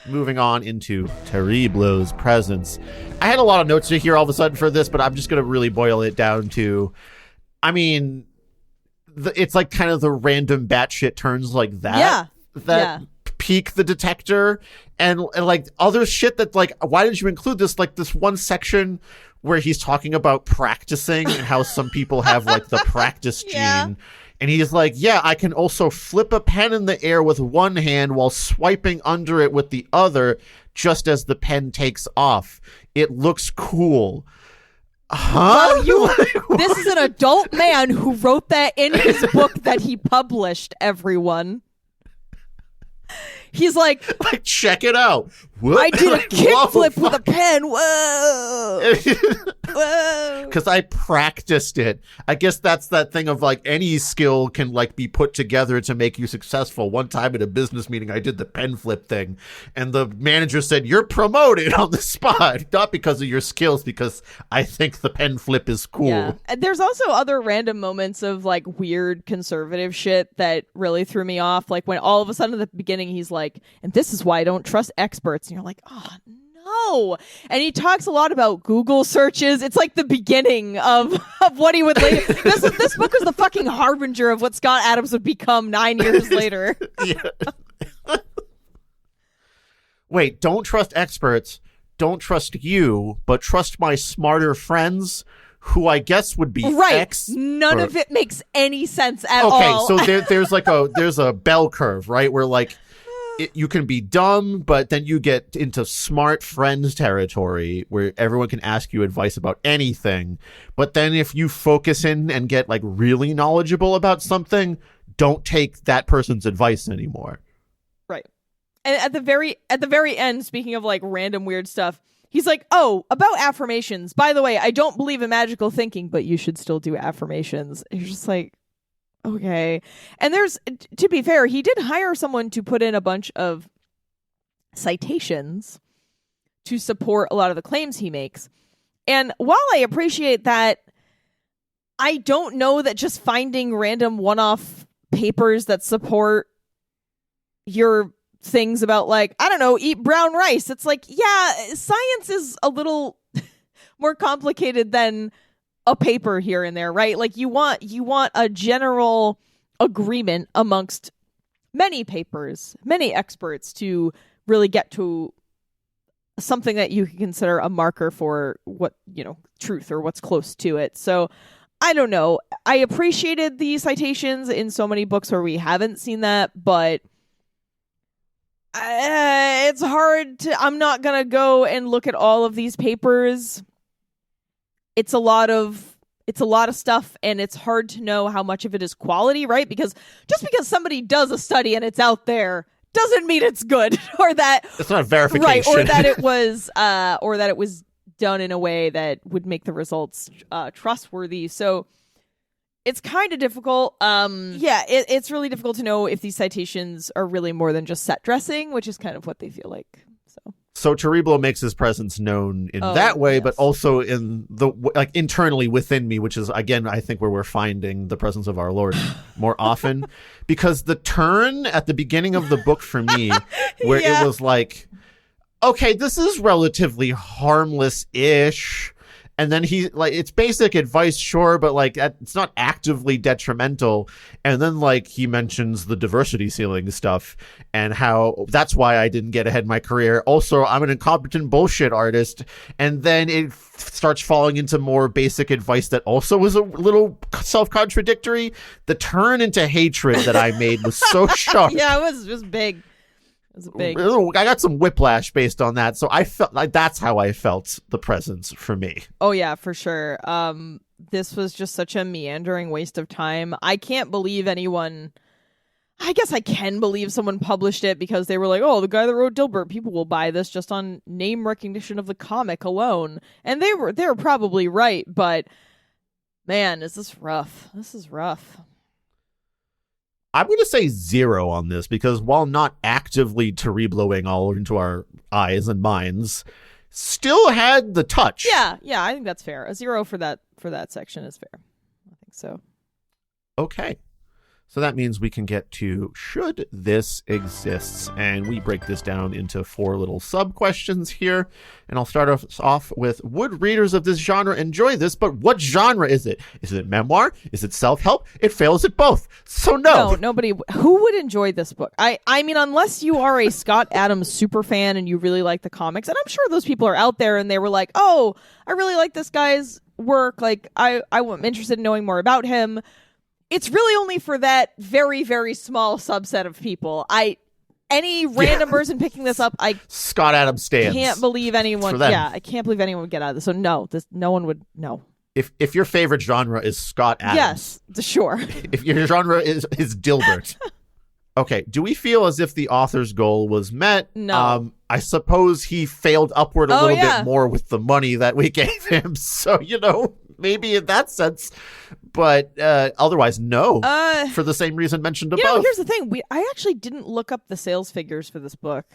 S1: Moving on into Terriblo's presence. I had a lot of notes to hear all of a sudden for this, but I'm just going to really boil it down to, I mean, it's like kind of the random batshit turns like that. That pique the detector and like other shit that like, why did you include this? Like this one section where he's talking about practicing and how some people have like the practice gene. And he's like, yeah, I can also flip a pen in the air with one hand while swiping under it with the other just as the pen takes off. It looks cool. Huh?
S2: This is an adult man who wrote that in his book that he published, everyone. He's like,
S1: check it out. What?
S2: I did a
S1: Like,
S2: kickflip with a
S1: fuck.
S2: pen. Whoa. Whoa.
S1: Because I practiced it. I guess that's that thing of like any skill can like be put together to make you successful. One time at a business meeting, I did the pen flip thing, and the manager said, "You're promoted on the spot, not because of your skills, because I think the pen flip is cool."
S2: Yeah. And there's also other random moments of like weird conservative shit that really threw me off. Like when all of a sudden at the beginning he's like, "And this is why I don't trust experts." And you're like, "Oh no." And he talks a lot about Google searches. It's like the beginning of what he would later. This book was the fucking harbinger of what Scott Adams would become 9 years later.
S1: Yeah. Wait, don't trust experts. Don't trust you, but trust my smarter friends, who I guess would be
S2: Right. None of it makes any sense at all.
S1: Okay, so there's a bell curve, right? Where like you can be dumb, but then you get into smart friends territory where everyone can ask you advice about anything. But then if you focus in and get like really knowledgeable about something, don't take that person's advice anymore.
S2: Right. And at the very end, speaking of like random weird stuff, he's like, "Oh, about affirmations. By the way, I don't believe in magical thinking, but you should still do affirmations." And you're just like, okay. And there's, to be fair, he did hire someone to put in a bunch of citations to support a lot of the claims he makes. And while I appreciate that, I don't know that just finding random one-off papers that support your things about, like, I don't know, eat brown rice. It's like, yeah, science is a little more complicated than a paper here and there, right? Like you want a general agreement amongst many papers, many experts to really get to something that you can consider a marker for what, truth or what's close to it. So I don't know. I appreciated the citations in so many books where we haven't seen that, but it's hard to, I'm not going to go and look at all of these papers. It's a lot of stuff, and it's hard to know how much of it is quality, right? Because just because somebody does a study and it's out there doesn't mean it's good, or that
S1: it's not verification,
S2: right? Or that it was done in a way that would make the results trustworthy. So it's kind of difficult. It's really difficult to know if these citations are really more than just set dressing, which is kind of what they feel like.
S1: So Tiriblo makes his presence known in that way, yes, but also in the internally within me, which is again I think where we're finding the presence of our Lord more often, because the turn at the beginning of the book for me, where it was like, okay, this is relatively harmless-ish. And then he it's basic advice, sure, but it's not actively detrimental. And then he mentions the diversity ceiling stuff and how that's why I didn't get ahead in my career. Also, I'm an incompetent bullshit artist. And then it starts falling into more basic advice that also was a little self-contradictory. The turn into hatred that I made was so sharp.
S2: Yeah, it was just big. I
S1: got some whiplash based on that, so I felt like that's how I felt the presence for me.
S2: Oh yeah, for sure. This was just such a meandering waste of time. I can't believe anyone. I guess I can believe someone published it because they were like, "Oh, the guy that wrote Dilbert, people will buy this just on name recognition of the comic alone," and they were probably right. But man, is this rough? This is rough.
S1: I'm going to say 0 on this because while not actively Tiribloing all into our eyes and minds, still had the touch.
S2: Yeah, I think that's fair. A 0 for that section is fair. I think so.
S1: Okay. So that means we can get to should this exists, and we break this down into 4 little sub-questions here. And I'll start us off with, would readers of this genre enjoy this, but what genre is it? Is it memoir? Is it self-help? It fails at both. So no,
S2: nobody. Who would enjoy this book? I mean, unless you are a Scott Adams super fan and you really like the comics, and I'm sure those people are out there and they were like, "Oh, I really like this guy's work. I'm interested in knowing more about him." It's really only for that very, very small subset of people. Any random person picking this up,
S1: Scott Adams stands.
S2: Can't believe anyone. Yeah, I can't believe anyone would get out of this. So no, no one would. No.
S1: If your favorite genre is Scott Adams,
S2: yes, sure.
S1: If your genre is Dilbert, okay. Do we feel as if the author's goal was met?
S2: No.
S1: I suppose he failed upward a little bit more with the money that we gave him. So, maybe in that sense. But otherwise, no. For the same reason mentioned above.
S2: Here's the thing. I actually didn't look up the sales figures for this book.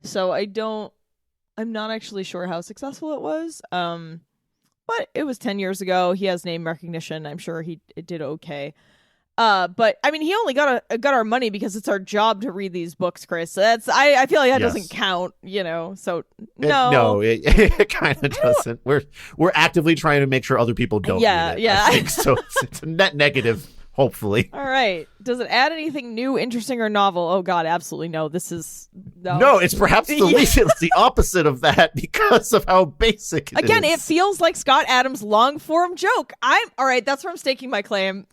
S2: So I'm not actually sure how successful it was. But it was 10 years ago. He has name recognition. I'm sure it did okay. But I mean, he only got our money because it's our job to read these books, Chris. So I feel like that doesn't count, So no,
S1: it kind of doesn't. We're actively trying to make sure other people don't. Read it, I think. So it's a net negative. Hopefully.
S2: All right. Does it add anything new, interesting, or novel? Oh God, absolutely no. This is no.
S1: No, it's perhaps it's the opposite of that because of how basic it
S2: Again,
S1: is.
S2: it feels like Scott Adams' long form joke. All right. That's where I'm staking my claim.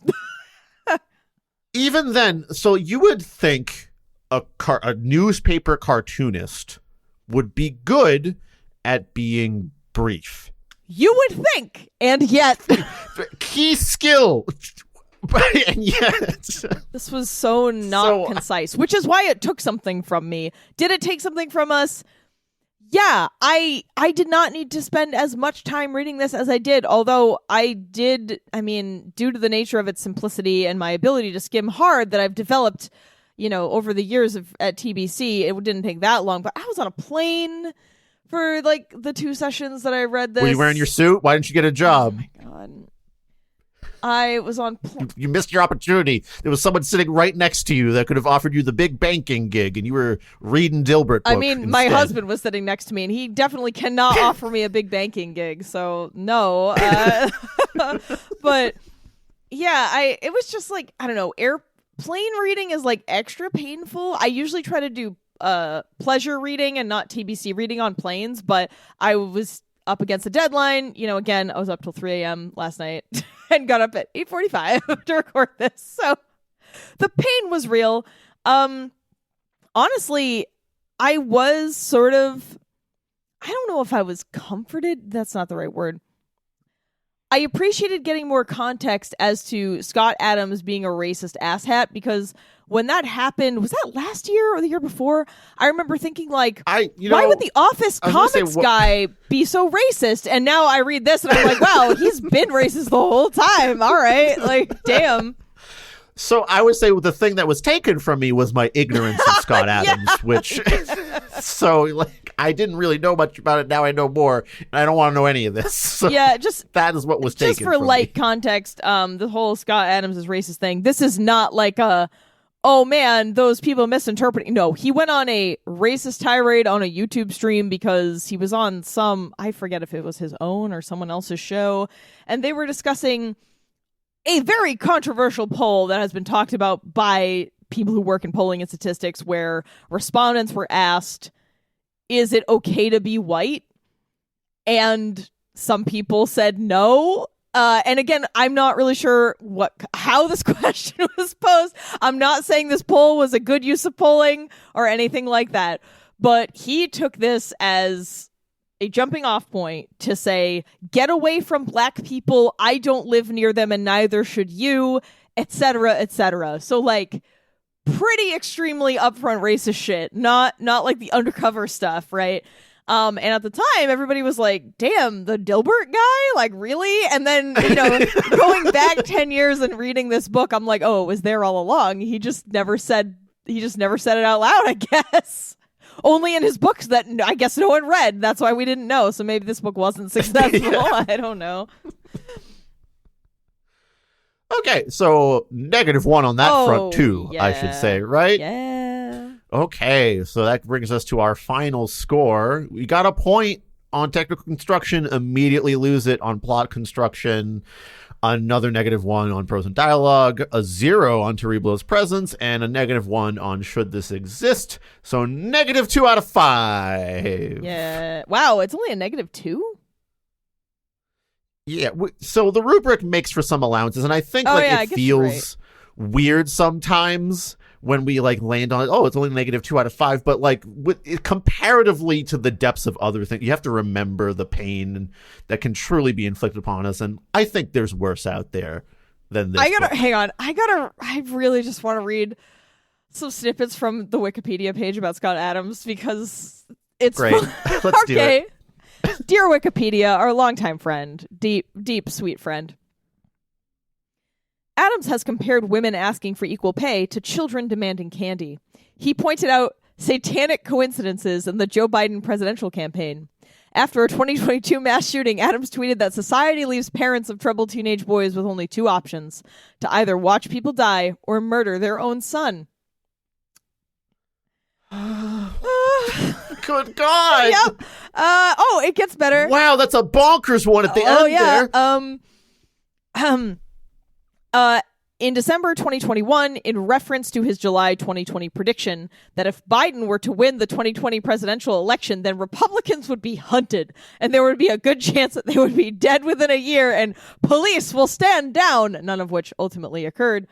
S1: Even then, so you would think a newspaper cartoonist would be good at being brief.
S2: You would think, and yet
S1: key skill. And yet
S2: this was so not concise, which is why it took something from me. Did it take something from us? Yeah, I did not need to spend as much time reading this as I did, although due to the nature of its simplicity and my ability to skim hard that I've developed, over the years at TBC, it didn't take that long, but I was on a plane for like the 2 sessions that I read this.
S1: Were you wearing your suit? Why didn't you get a job?
S2: Oh my God. I was on...
S1: You missed your opportunity. There was someone sitting right next to you that could have offered you the big banking gig, and you were reading Dilbert books
S2: my
S1: instead.
S2: husband was sitting next to me, and he definitely cannot offer me a big banking gig, so no. But, yeah, it was just like, I don't know, airplane reading is like extra painful. I usually try to do pleasure reading and not TBC reading on planes, but I was up against a deadline. Again, I was up till 3 a.m. last night and got up at 8:45 to record this. So the pain was real. Honestly, I was sort of, I don't know if I was comforted. That's not the right word. I appreciated getting more context as to Scott Adams being a racist asshat, because when that happened, was that last year or the year before? I remember thinking like, why would the Office Comics guy be so racist? And now I read this and I'm like, wow, he's been racist the whole time. All right. Like, damn.
S1: So I would say the thing that was taken from me was my ignorance of Scott Adams, which so like I didn't really know much about it. Now I know more, and I don't want to know any of this. So
S2: yeah, just
S1: that is what was taken.
S2: Just for light context, the whole Scott Adams is racist thing. This is not like oh man, those people misinterpreting. No, he went on a racist tirade on a YouTube stream because he was on I forget if it was his own or someone else's show, and they were discussing a very controversial poll that has been talked about by people who work in polling and statistics, where respondents were asked, is it okay to be white? And some people said no. And again, I'm not really sure how this question was posed. I'm not saying this poll was a good use of polling or anything like that, but he took this as a jumping off point to say, get away from black people. I don't live near them and neither should you, etc., etc. So like pretty extremely upfront racist shit, not like the undercover stuff, right? And at the time, everybody was like, damn, the Dilbert guy? Like, really? And then, going back 10 years and reading this book, I'm like, oh, it was there all along. He just never said it out loud, I guess. Only in his books that I guess no one read. That's why we didn't know. So maybe this book wasn't successful. Yeah. I don't know.
S1: Okay, so -1 on that front too,
S2: yeah.
S1: I should say, right?
S2: Yeah.
S1: Okay, so that brings us to our final score. We got a point on technical construction, immediately lose it on plot construction, another -1 on prose and dialogue, a 0 on Terriblo's presence, and a -1 on should this exist. So -2 out of 5.
S2: Yeah. Wow, it's only a -2?
S1: Yeah, so the rubric makes for some allowances, and I think it feels weird sometimes when we like land on it. Oh, it's only -2 out of 5, but like comparatively to the depths of other things, you have to remember the pain that can truly be inflicted upon us, and I think there's worse out there than this.
S2: Hang on. I really just want to read some snippets from the Wikipedia page about Scott Adams, because It's
S1: Great. Let's do it.
S2: Dear Wikipedia, our longtime friend, deep, sweet friend. Adams has compared women asking for equal pay to children demanding candy. He pointed out satanic coincidences in the Joe Biden presidential campaign. After a 2022 mass shooting, Adams tweeted that society leaves parents of troubled teenage boys with only two options: to either watch people die or murder their own son.
S1: Good God.
S2: Yep. It gets better.
S1: Wow, that's a bonkers one at the end there.
S2: In December 2021, in reference to his July 2020 prediction that if Biden were to win the 2020 presidential election, then Republicans would be hunted, and there would be a good chance that they would be dead within a year, and police will stand down, none of which ultimately occurred.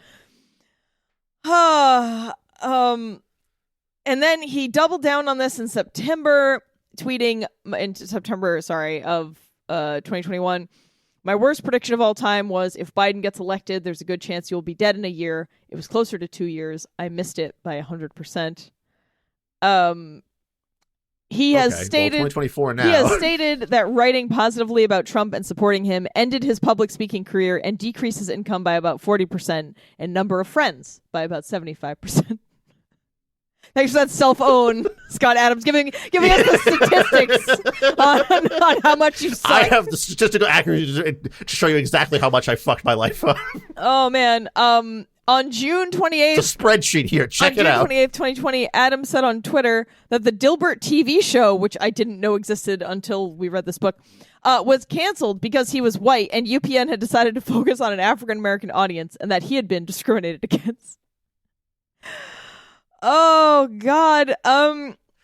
S2: And then he doubled down on this in September, tweeting of 2021. My worst prediction of all time was if Biden gets elected, there's a good chance you'll be dead in a year. It was closer to 2 years. I missed it by 100%. He has stated
S1: 2024 now.
S2: He has stated that writing positively about Trump and supporting him ended his public speaking career and decreased his income by about 40% and number of friends by about 75%. Thanks for that self-own, Scott Adams, giving us the statistics on how much you suck.
S1: I have the statistical accuracy to show you exactly how much I fucked my life up.
S2: Oh, man. On June 28th...
S1: It's a spreadsheet here. Check it out.
S2: On June 28th, 2020, Adams said on Twitter that the Dilbert TV show, which I didn't know existed until we read this book, was canceled because he was white and UPN had decided to focus on an African-American audience and that he had been discriminated against. Oh, God.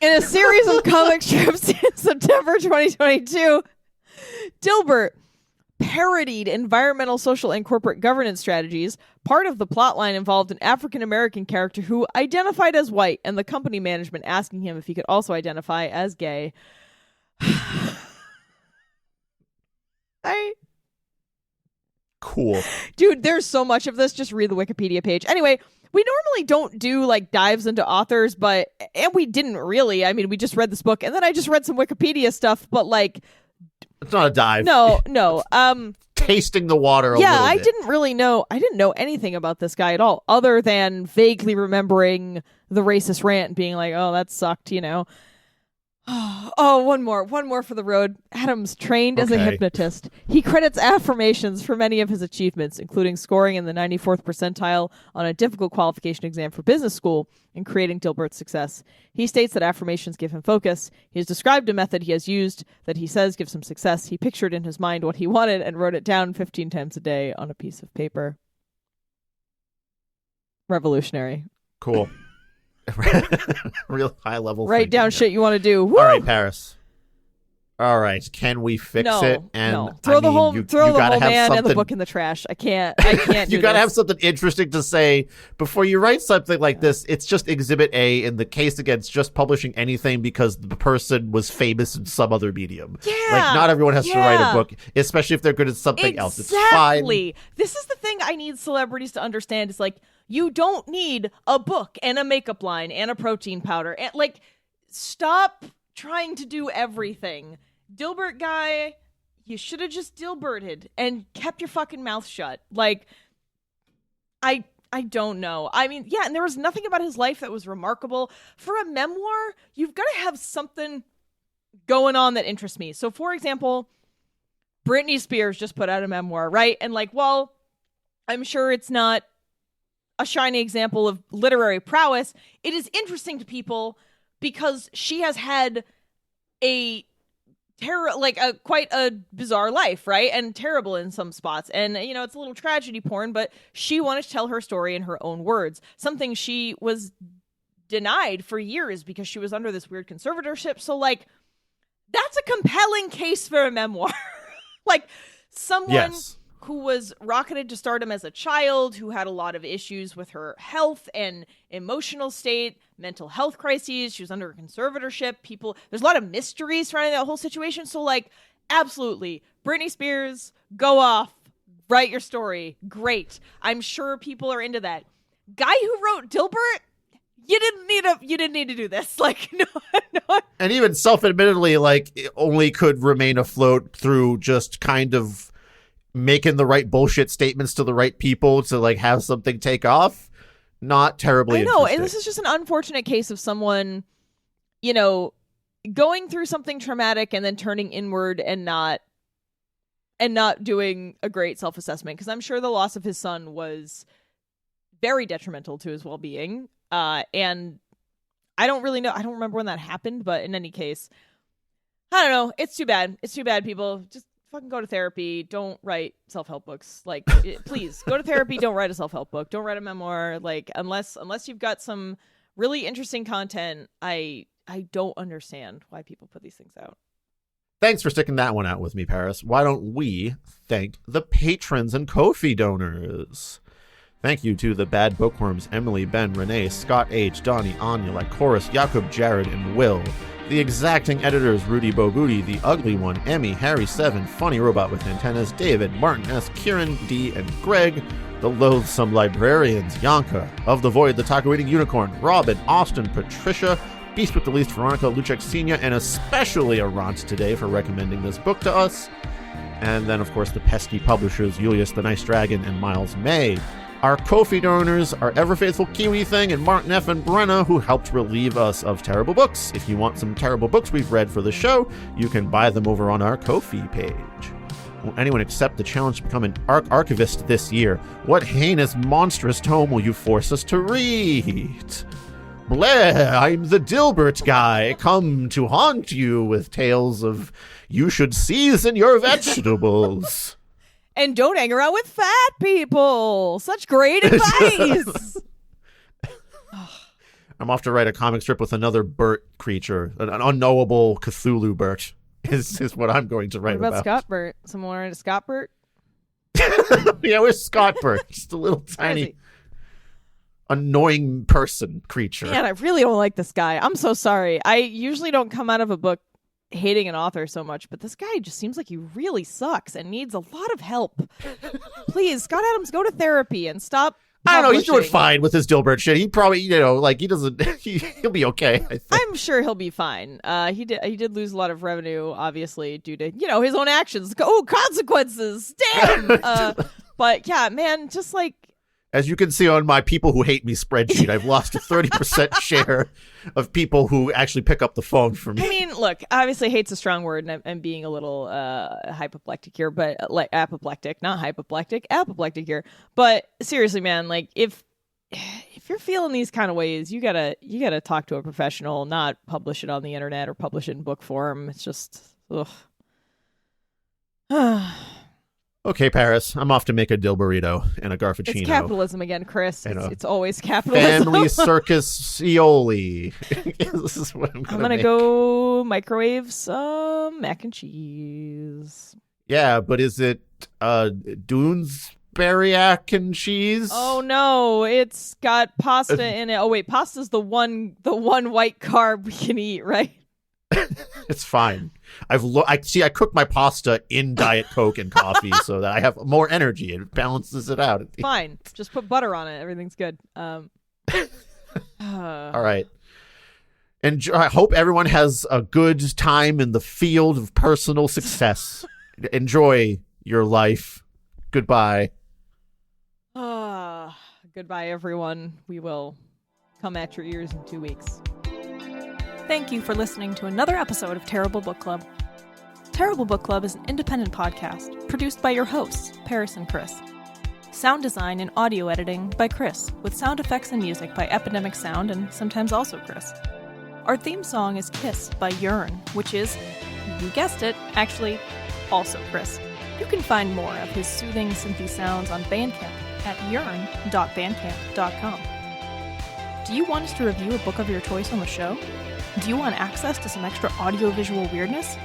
S2: In a series of comic strips in September 2022, Dilbert parodied environmental, social, and corporate governance strategies. Part of the plotline involved an African-American character who identified as white and the company management asking him if he could also identify as gay.
S1: Cool.
S2: Dude, there's so much of this. Just read the Wikipedia page. Anyway, we normally don't do like dives into authors, and we didn't really. I mean, we just read this book and then I just read some Wikipedia stuff, but like,
S1: it's not a dive.
S2: No.
S1: Tasting the water a little bit.
S2: I didn't know anything about this guy at all, other than vaguely remembering the racist rant and being like, oh, that sucked, you know. Oh, one more for the road. Adams trained as a hypnotist. He credits affirmations for many of his achievements, including scoring in the 94th percentile on a difficult qualification exam for business school and creating Dilbert's success. He states that affirmations give him focus. He has described a method he has used that he says gives him success. He pictured in his mind what he wanted and wrote it down 15 times a day on a piece of paper. Revolutionary.
S1: Cool. Real high level.
S2: Write down shit you want to do. Woo!
S1: All right, Paris. All right, can we fix it? And
S2: no. Throw the whole man and the book in the trash. I can't.
S1: You gotta have something interesting to say before you write something like this. It's just Exhibit A in the case against just publishing anything because the person was famous in some other medium.
S2: Yeah,
S1: like not everyone has to write a book, especially if they're good at something else. It's fine.
S2: This is the thing I need celebrities to understand. Is like you don't need a book and a makeup line and a protein powder and like stop trying to do everything. Dilbert guy, you should have just Dilberted and kept your fucking mouth shut. Like, I don't know. I mean, yeah, and there was nothing about his life that was remarkable. For a memoir, you've got to have something going on that interests me. So, for example, Britney Spears just put out a memoir, right? And like, well, I'm sure it's not a shining example of literary prowess. It is interesting to people because she has had quite a bizarre life, right? And terrible in some spots. And, you know, it's a little tragedy porn, but she wanted to tell her story in her own words. Something she was denied for years because she was under this weird conservatorship. So, like, that's a compelling case for a memoir. Like, someone who was rocketed to stardom as a child, who had a lot of issues with her health and emotional state, mental health crises. She was under a conservatorship. There's a lot of mysteries surrounding that whole situation. So, like, absolutely, Britney Spears, go off, write your story. Great. I'm sure people are into that. Guy who wrote Dilbert, you didn't need to do this. Like, no.
S1: And even self-admittedly, like, it only could remain afloat through just kind of making the right bullshit statements to the right people to, like, have something take off. Not terribly
S2: I know, and this is just an unfortunate case of someone, going through something traumatic and then turning inward and not doing a great self-assessment, because I'm sure the loss of his son was very detrimental to his well-being. And I don't really know. I don't remember when that happened, but in any case, I don't know. It's too bad. It's too bad, people. Just fucking go to therapy. Don't write self-help books. Like, please go to therapy. Don't write a self-help book. Don't write a memoir. Like, unless you've got some really interesting content, I don't understand why people put these things out.
S1: Thanks for sticking that one out with me, Paris. Why don't we thank the patrons and Ko-fi donors? Thank you to the Bad Bookworms, Emily, Ben, Renee, Scott H., Donnie, Anya, Lycoris, Jakob, Jared, and Will. The exacting editors, Rudy Boguti, The Ugly One, Emmy, Harry 7, Funny Robot with Antennas, David, Martin S., Kieran D., and Greg. The loathsome librarians, Yanka, Of the Void, The Taco-Eating Unicorn, Robin, Austin, Patricia, Beast with the Least, Veronica, Luchek Senior, and especially Arrant today for recommending this book to us. And then, of course, the pesky publishers, Julius the Nice Dragon and Miles May. Our Ko-fi donors are ever-faithful Kiwi Thing and Martin F. and Brenna, who helped relieve us of terrible books. If you want some terrible books we've read for the show, you can buy them over on our Ko-fi page. Will anyone accept the challenge to become an archivist this year? What heinous, monstrous tome will you force us to read? Blair, I'm the Dilbert guy, come to haunt you with tales of you should season your vegetables.
S2: And don't hang around with fat people. Such great advice.
S1: I'm off to write a comic strip with another Bert creature, an unknowable Cthulhu Bert. Is what I'm going to write
S2: what
S1: about.
S2: Scott Bert? Someone write a Scott Bert?
S1: Yeah, where's Scott Bert? Just a little tiny, annoying person creature.
S2: Man, I really don't like this guy. I'm so sorry. I usually don't come out of a book hating an author so much, but this guy just seems like he really sucks and needs a lot of help. Please, Scott Adams, go to therapy and stop.
S1: I don't know. He's doing fine with his Dilbert shit. He probably, he doesn't. He'll be okay. I think. I'm
S2: sure he'll be fine. He did lose a lot of revenue, obviously, due to his own actions. Oh, consequences. Damn. But yeah, man, just like.
S1: As you can see on my people who hate me spreadsheet, I've lost a 30% share of people who actually pick up the phone for me.
S2: I mean, look, obviously hate's a strong word, and I'm being a little hypoplectic here, but like apoplectic, not hypoplectic, apoplectic here. But seriously, man, like if you're feeling these kind of ways, you gotta talk to a professional, not publish it on the internet or publish it in book form. It's just ugh.
S1: Okay, Paris, I'm off to make a Dilburrito and a Garfuccino.
S2: It's capitalism again, Chris. It's always capitalism.
S1: Family circus Scioli. This is what I'm
S2: gonna go microwave some mac and cheese.
S1: Yeah, but is it Doonesbury mac and cheese?
S2: Oh no, it's got pasta in it. Oh wait, pasta's the one white carb we can eat, right?
S1: It's fine. I cook my pasta in Diet Coke and coffee so that I have more energy. It balances it out.
S2: Fine. Just put butter on it. Everything's good.
S1: All right. And I hope everyone has a good time in the field of personal success. Enjoy your life. Goodbye.
S2: Goodbye, everyone. We will come at your ears in 2 weeks. Thank you for listening to another episode of Terrible Book Club. Terrible Book Club is an independent podcast produced by your hosts, Paris and Chris. Sound design and audio editing by Chris, with sound effects and music by Epidemic Sound and sometimes also Chris. Our theme song is Kiss by Yearn, which is, you guessed it, actually also Chris. You can find more of his soothing synthy sounds on Bandcamp at yearn.bandcamp.com. Do you want us to review a book of your choice on the show? Do you want access to some extra audio-visual weirdness?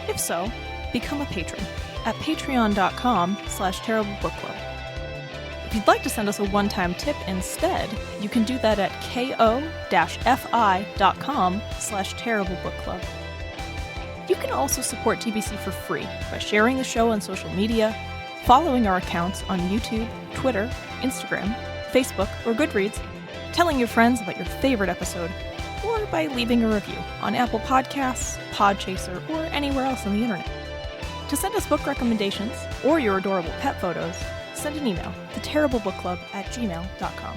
S2: If so, become a patron at patreon.com/terriblebookclub. If you'd like to send us a one-time tip instead, you can do that at ko-fi.com/terriblebookclub. You can also support TBC for free by sharing the show on social media, following our accounts on YouTube, Twitter, Instagram, Facebook, or Goodreads,
S3: telling your friends about your favorite episode, or by leaving a review on Apple Podcasts, Podchaser, or anywhere else on the internet. To send us book recommendations or your adorable pet photos, send an email to terriblebookclub@gmail.com.